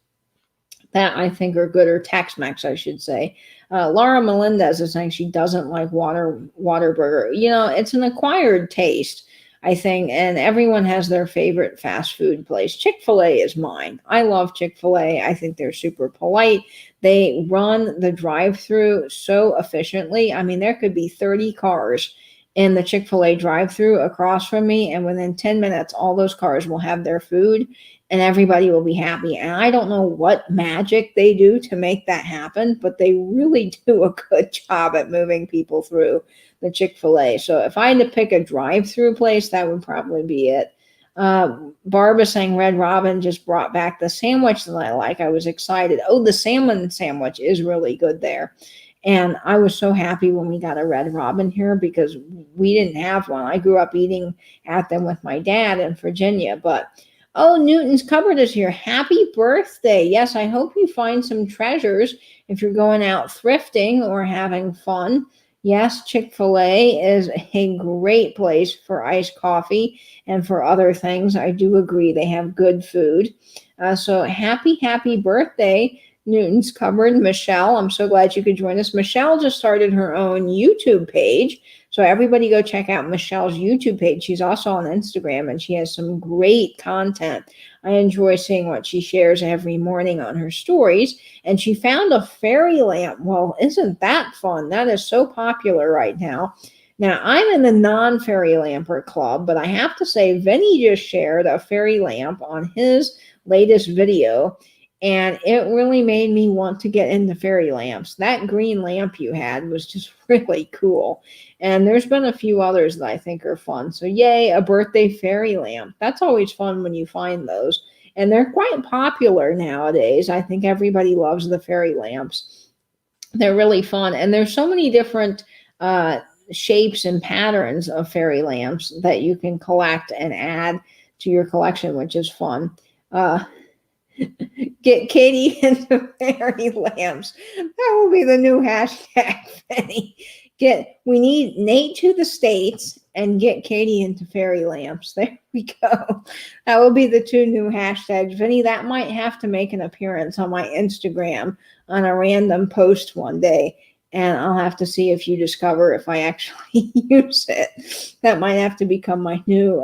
that I think are good, or Tex-Mex, I should say. Laura Melendez is saying she doesn't like Whataburger. It's an acquired taste, I think, and everyone has their favorite fast food place. Chick-fil-A is mine. I love Chick-fil-A. I think they're super polite. They run the drive-through so efficiently. I mean, there could be 30 cars, in the Chick-fil-A drive-thru across from me, and within 10 minutes, all those cars will have their food and everybody will be happy. And I don't know what magic they do to make that happen, but they really do a good job at moving people through the Chick-fil-A. So if I had to pick a drive-through place, that would probably be it. Barbara saying Red Robin just brought back the sandwich that I like. I was excited. Oh, the salmon sandwich is really good there. And I was so happy when we got a Red Robin here because we didn't have one. I grew up eating at them with my dad in Virginia. But, oh, Newton's Cupboard is here. Happy birthday. Yes, I hope you find some treasures if you're going out thrifting or having fun. Yes, Chick-fil-A is a great place for iced coffee and for other things. I do agree they have good food. So happy birthday, Newton's Cupboard. Michelle, I'm so glad you could join us. Michelle just started her own YouTube page. So everybody go check out Michelle's YouTube page. She's also on Instagram and she has some great content. I enjoy seeing what she shares every morning on her stories. And she found a fairy lamp. Well, isn't that fun? That is so popular right now. Now, I'm in the non-fairy lamper club, but I have to say, Vinny just shared a fairy lamp on his latest video, and it really made me want to get into fairy lamps. That green lamp you had was just really cool. And there's been a few others that I think are fun. So yay, a birthday fairy lamp. That's always fun when you find those. And they're quite popular nowadays. I think everybody loves the fairy lamps. They're really fun. And there's so many different shapes and patterns of fairy lamps that you can collect and add to your collection, which is fun. Get Katie into fairy lamps. That will be the new hashtag, Penny. We need Nate to the States and get Katie into fairy lamps. There we go. That will be the two new hashtags. Vinny, that might have to make an appearance on my Instagram on a random post one day. And I'll have to see if you discover if I actually use it. That might have to become my new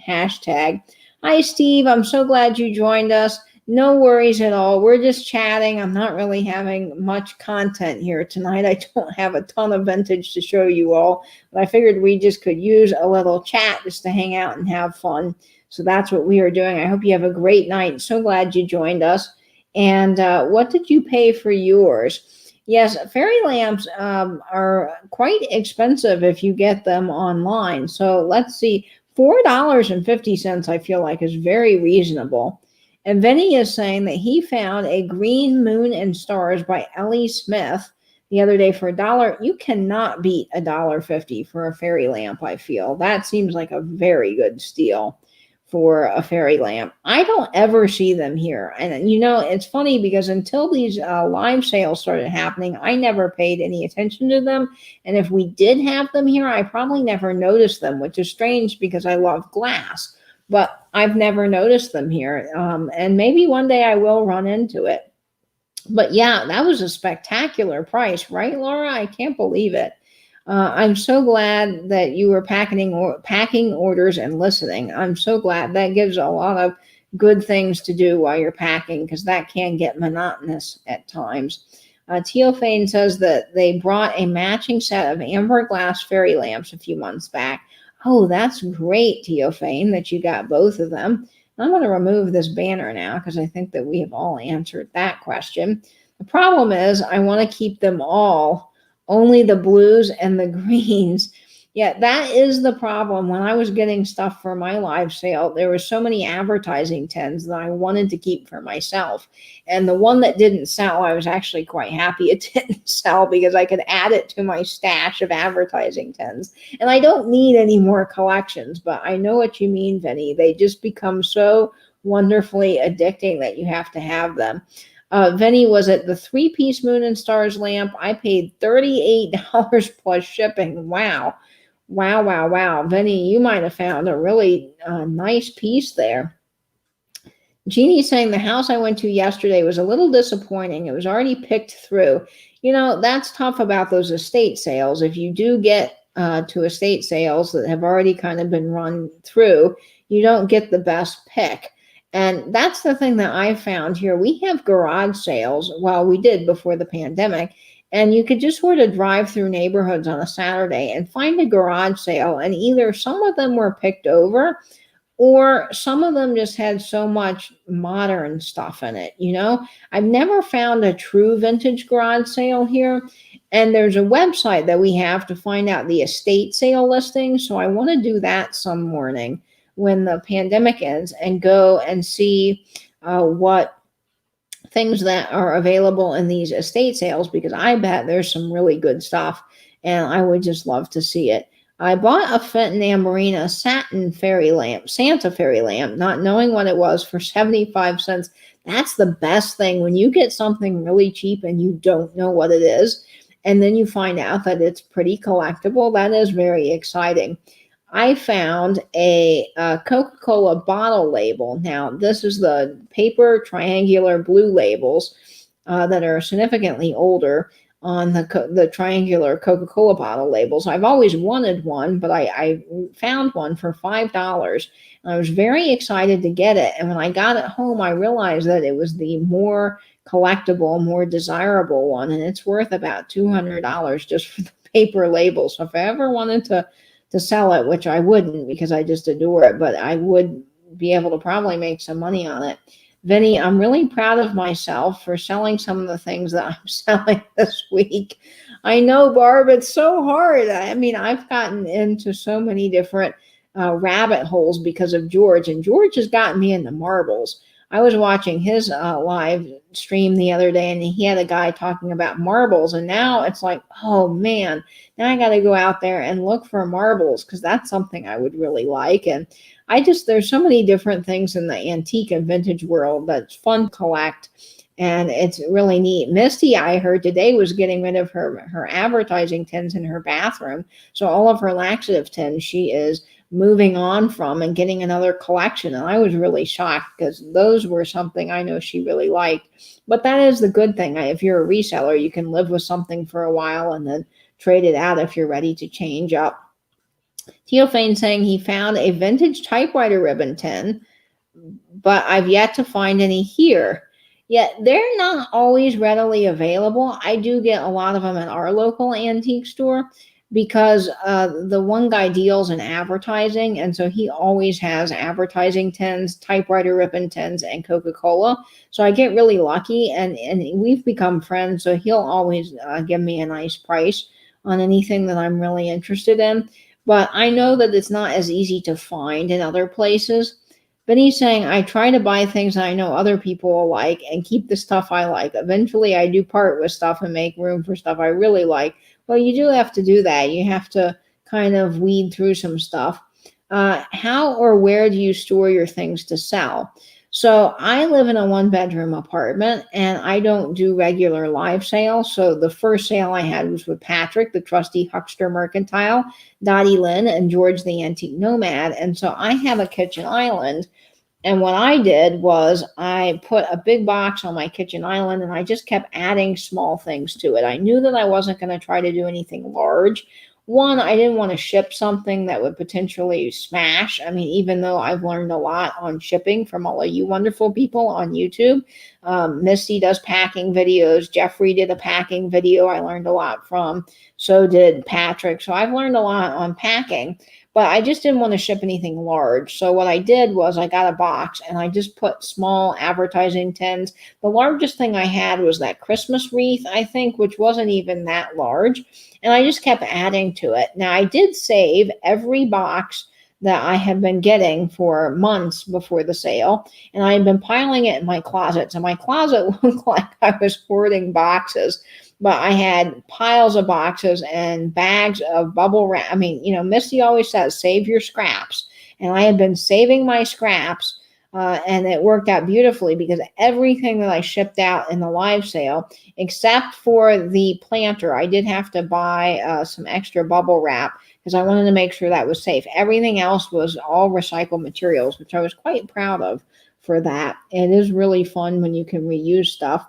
hashtag. Hi, Steve. I'm so glad you joined us. No worries at all. We're just chatting. I'm not really having much content here tonight. I don't have a ton of vintage to show you all, but I figured we just could use a little chat just to hang out and have fun. So that's what we are doing. I hope you have a great night. So glad you joined us. And what did you pay for yours? Yes, fairy lamps are quite expensive if you get them online. So let's see, $4.50 I feel like is very reasonable. And Vinny is saying that he found a Green Moon and Stars by Ellie Smith the other day for $1. You cannot beat $1.50 for a fairy lamp, I feel. That seems like a very good steal for a fairy lamp. I don't ever see them here. And, you know, it's funny because until these live sales started happening, I never paid any attention to them. And if we did have them here, I probably never noticed them, which is strange because I love glass. But I've never noticed them here. And maybe one day I will run into it. But yeah, that was a spectacular price, right, Laura? I can't believe it. I'm so glad that you were packing orders and listening. I'm so glad. That gives a lot of good things to do while you're packing because that can get monotonous at times. Teofane says that they brought a matching set of amber glass fairy lamps a few months back. Oh, that's great, Teofane, that you got both of them. I'm going to remove this banner now because I think that we have all answered that question. The problem is I want to keep them all, only the blues and the greens. Yeah, that is the problem. When I was getting stuff for my live sale, there were so many advertising tins that I wanted to keep for myself. And the one that didn't sell, I was actually quite happy it didn't sell because I could add it to my stash of advertising tins. And I don't need any more collections, but I know what you mean, Vinny. They just become so wonderfully addicting that you have to have them. Vinny, was it the 3-piece Moon and Stars lamp? I paid $38 plus shipping. Wow. Wow. Vinny, you might have found a really nice piece there. Jeannie's saying the house I went to yesterday was a little disappointing. It was already picked through. You know, that's tough about those estate sales. If you do get to estate sales that have already kind of been run through, you don't get the best pick. And that's the thing that I found here. We have garage sales. Well, we did before the pandemic. And you could just sort of drive through neighborhoods on a Saturday and find a garage sale, and either some of them were picked over or some of them just had so much modern stuff in it. I've never found a true vintage garage sale here. And there's a website that we have to find out the estate sale listings. So I want to do that some morning when the pandemic ends and go and see what things that are available in these estate sales, because I bet there's some really good stuff and I would just love to see it. I bought a Fenton Amberina Santa fairy lamp, not knowing what it was, for 75 cents. That's the best thing when you get something really cheap and you don't know what it is, and then you find out that it's pretty collectible. That is very exciting. I found a Coca-Cola bottle label. Now, this is the paper triangular blue labels that are significantly older on the triangular Coca-Cola bottle labels. I've always wanted one, but I found one for $5. And I was very excited to get it. And when I got it home, I realized that it was the more collectible, more desirable one. And it's worth about $200 just for the paper label. So if I ever wanted to sell it, which I wouldn't because I just adore it, but I would be able to probably make some money on it. Vinny, I'm really proud of myself for selling some of the things that I'm selling this week. I know, Barb, it's so hard. I mean, I've gotten into so many different rabbit holes because of George, and George has gotten me into marbles. I was watching his live stream the other day, and he had a guy talking about marbles, and now it's like, oh man, now I got to go out there and look for marbles because that's something I would really like. And there's so many different things in the antique and vintage world that's fun to collect, and it's really neat. Misty, I heard today, was getting rid of her advertising tins in her bathroom. So all of her laxative tins, she is moving on from and getting another collection. And I was really shocked because those were something I know she really liked. But that is the good thing. If you're a reseller, you can live with something for a while and then trade it out if you're ready to change up. Theophane saying he found a vintage typewriter ribbon tin, but I've yet to find any here. Yet they're not always readily available. I do get a lot of them at our local antique store because the one guy deals in advertising, and so he always has advertising tins, typewriter ribbon tins, and Coca-Cola. So I get really lucky, and we've become friends, so he'll always give me a nice price on anything that I'm really interested in. But I know that it's not as easy to find in other places. But he's saying, I try to buy things that I know other people will like and keep the stuff I like. Eventually, I do part with stuff and make room for stuff I really like. Well, you do have to do that. You have to kind of weed through some stuff. How or where do you store your things to sell? So I live in a one-bedroom apartment, and I don't do regular live sales. So the first sale I had was with Patrick, the trusty huckster mercantile, Dottie Lynn, and George the antique nomad. And so I have a kitchen island. And what I did was I put a big box on my kitchen island, and I just kept adding small things to it. I knew that I wasn't going to try to do anything large. One, I didn't want to ship something that would potentially smash. I mean, even though I've learned a lot on shipping from all of you wonderful people on YouTube. Misty does packing videos. Jeffrey did a packing video I learned a lot from. So did Patrick. So I've learned a lot on packing. But I just didn't want to ship anything large. So what I did was I got a box and I just put small advertising tins. The largest thing I had was that Christmas wreath, I think, which wasn't even that large. And I just kept adding to it. Now, I did save every box that I had been getting for months before the sale. And I had been piling it in my closet. So my closet looked like I was hoarding boxes. But I had piles of boxes and bags of bubble wrap. I mean, Misty always says, save your scraps. And I had been saving my scraps, and it worked out beautifully because everything that I shipped out in the live sale, except for the planter, I did have to buy some extra bubble wrap because I wanted to make sure that was safe. Everything else was all recycled materials, which I was quite proud of for that. It is really fun when you can reuse stuff.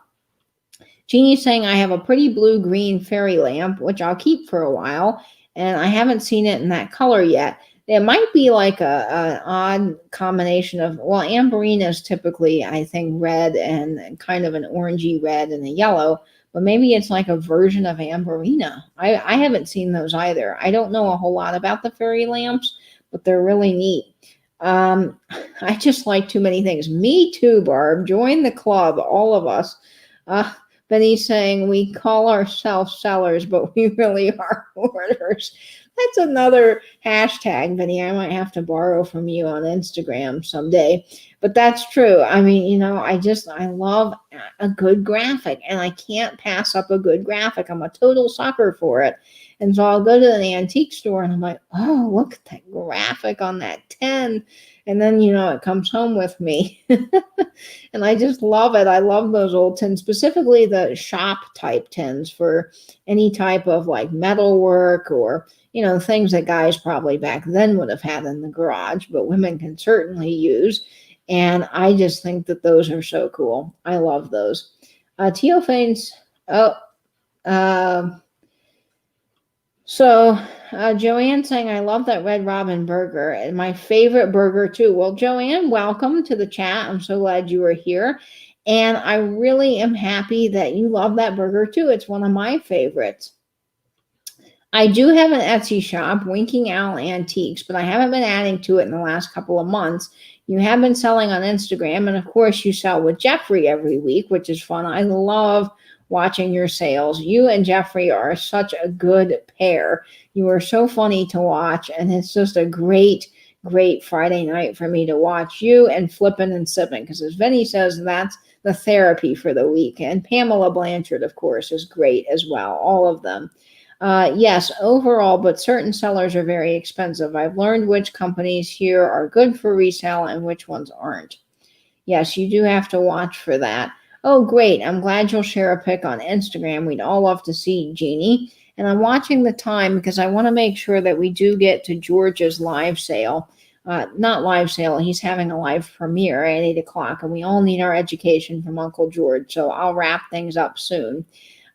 Jeannie's saying, I have a pretty blue-green fairy lamp, which I'll keep for a while, and I haven't seen it in that color yet. It might be like an odd combination of, well, Amberina is typically, I think, red and kind of an orangey red and a yellow, but maybe it's like a version of Amberina. I haven't seen those either. I don't know a whole lot about the fairy lamps, but they're really neat. Um, I just like too many things. Me too, Barb. Join the club, all of us. Benny's saying we call ourselves sellers, but we really are hoarders. That's another hashtag, Benny. I might have to borrow from you on Instagram someday. But that's true. I mean, I love a good graphic, and I can't pass up a good graphic. I'm a total sucker for it. And so I'll go to an antique store and I'm like, oh, look at that graphic on that 10. And then, it comes home with me. And I just love it. I love those old tins, specifically the shop type tins for any type of like metal work or, things that guys probably back then would have had in the garage, but women can certainly use. And I just think that those are so cool. I love those. Teophanes, Joanne saying, I love that Red Robin burger, and my favorite burger too. Well, Joanne, welcome to the chat. I'm so glad you are here. And I really am happy that you love that burger too. It's one of my favorites. I do have an Etsy shop, Winking Owl Antiques, but I haven't been adding to it in the last couple of months. You have been selling on Instagram, and of course you sell with Jeffrey every week, which is fun. I love watching your sales. You and Jeffrey are such a good pair. You are so funny to watch, and it's just a great Friday night for me to watch you and flipping and sipping, because as Vinny says, that's the therapy for the week. And Pamela Blanchard, of course, is great as well, all of them. Yes, overall, but certain sellers are very expensive. I've learned which companies here are good for resale and which ones aren't. Yes, you do have to watch for that. Oh, great. I'm glad you'll share a pic on Instagram. We'd all love to see Jeannie. And I'm watching the time because I want to make sure that we do get to George's live sale. Not live sale. He's having a live premiere at 8 o'clock, and we all need our education from Uncle George. So I'll wrap things up soon.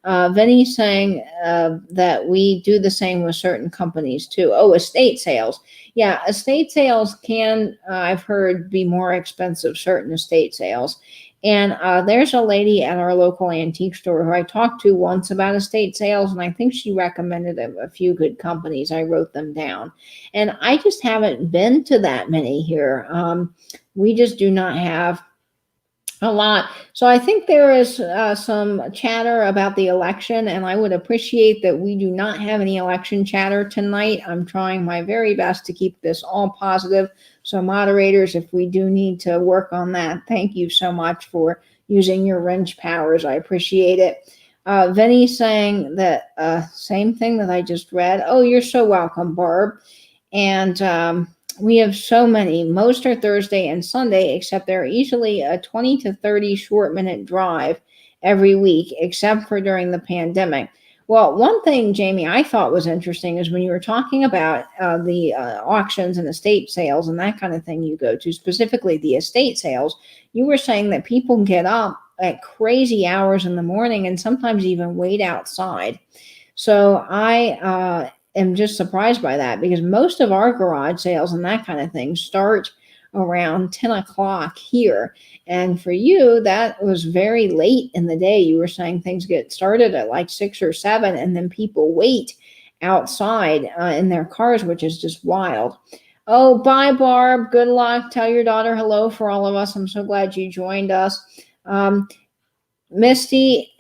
Vinny's saying that we do the same with certain companies too. Oh, estate sales. Yeah, estate sales can, I've heard, be more expensive, certain estate sales. And there's a lady at our local antique store who I talked to once about estate sales, and I think she recommended a few good companies. I wrote them down. And I just haven't been to that many here. We just do not have a lot. So I think there is some chatter about the election, and I would appreciate that we do not have any election chatter tonight. I'm trying my very best to keep this all positive. So moderators, if we do need to work on that, thank you so much for using your wrench powers. I appreciate it. Vinny's saying that same thing that I just read. Oh, you're so welcome, Barb. And we have so many. Most are Thursday and Sunday, except they're easily a 20 to 30 short minute drive every week, except for during the pandemic. Well, one thing, Jamie, I thought was interesting is when you were talking about the auctions and estate sales and that kind of thing you go to, specifically the estate sales, you were saying that people get up at crazy hours in the morning and sometimes even wait outside. So I am just surprised by that, because most of our garage sales and that kind of thing start around 10 o'clock here. And for you, that was very late in the day. You were saying things get started at like 6 or 7, and then people wait outside in their cars, which is just wild. Oh, bye, Barb. Good luck. Tell your daughter hello for all of us. I'm so glad you joined us. Misty,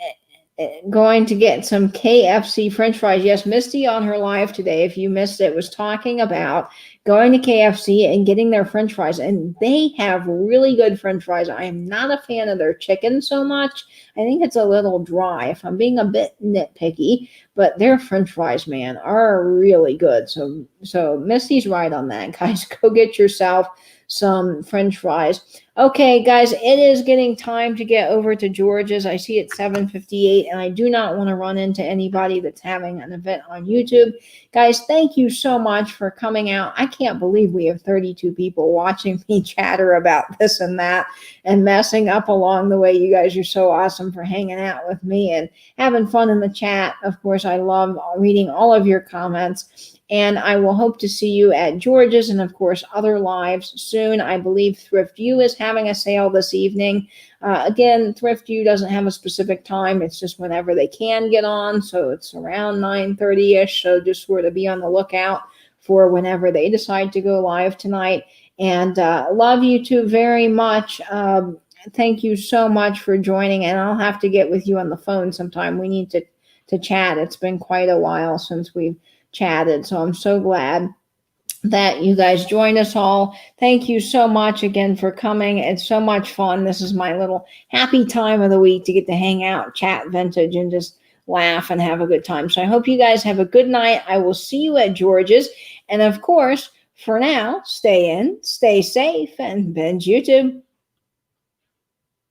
going to get some KFC French fries. Yes, Misty on her live today, if you missed it, was talking about going to KFC and getting their French fries. And they have really good French fries. I am not a fan of their chicken so much. I think it's a little dry, if I'm being a bit nitpicky. But their French fries, man, are really good. So Misty's right on that. Guys, go get yourself some French fries. Okay, guys, it is getting time to get over to George's. I see it's 7:58, and I do not want to run into anybody that's having an event on YouTube. Guys, thank you so much for coming out. I can't believe we have 32 people watching me chatter about this and that and messing up along the way. You guys are so awesome for hanging out with me and having fun in the chat. Of course, I love reading all of your comments. And I will hope to see you at George's and, of course, other lives soon. I believe Thrift View is having a sale this evening. Again, Thrift View doesn't have a specific time. It's just whenever they can get on. So it's around 9:30-ish. So just sort of be on the lookout for whenever they decide to go live tonight. And love you two very much. Thank you so much for joining. And I'll have to get with you on the phone sometime. We need to chat. It's been quite a while since we've chatted. So I'm so glad that you guys joined us all. Thank you so much again for coming. It's so much fun. This is my little happy time of the week to get to hang out, chat vintage, and just laugh and have a good time. So I hope you guys have a good night. I will see you at George's. And of course, for now, stay in, stay safe, and binge YouTube.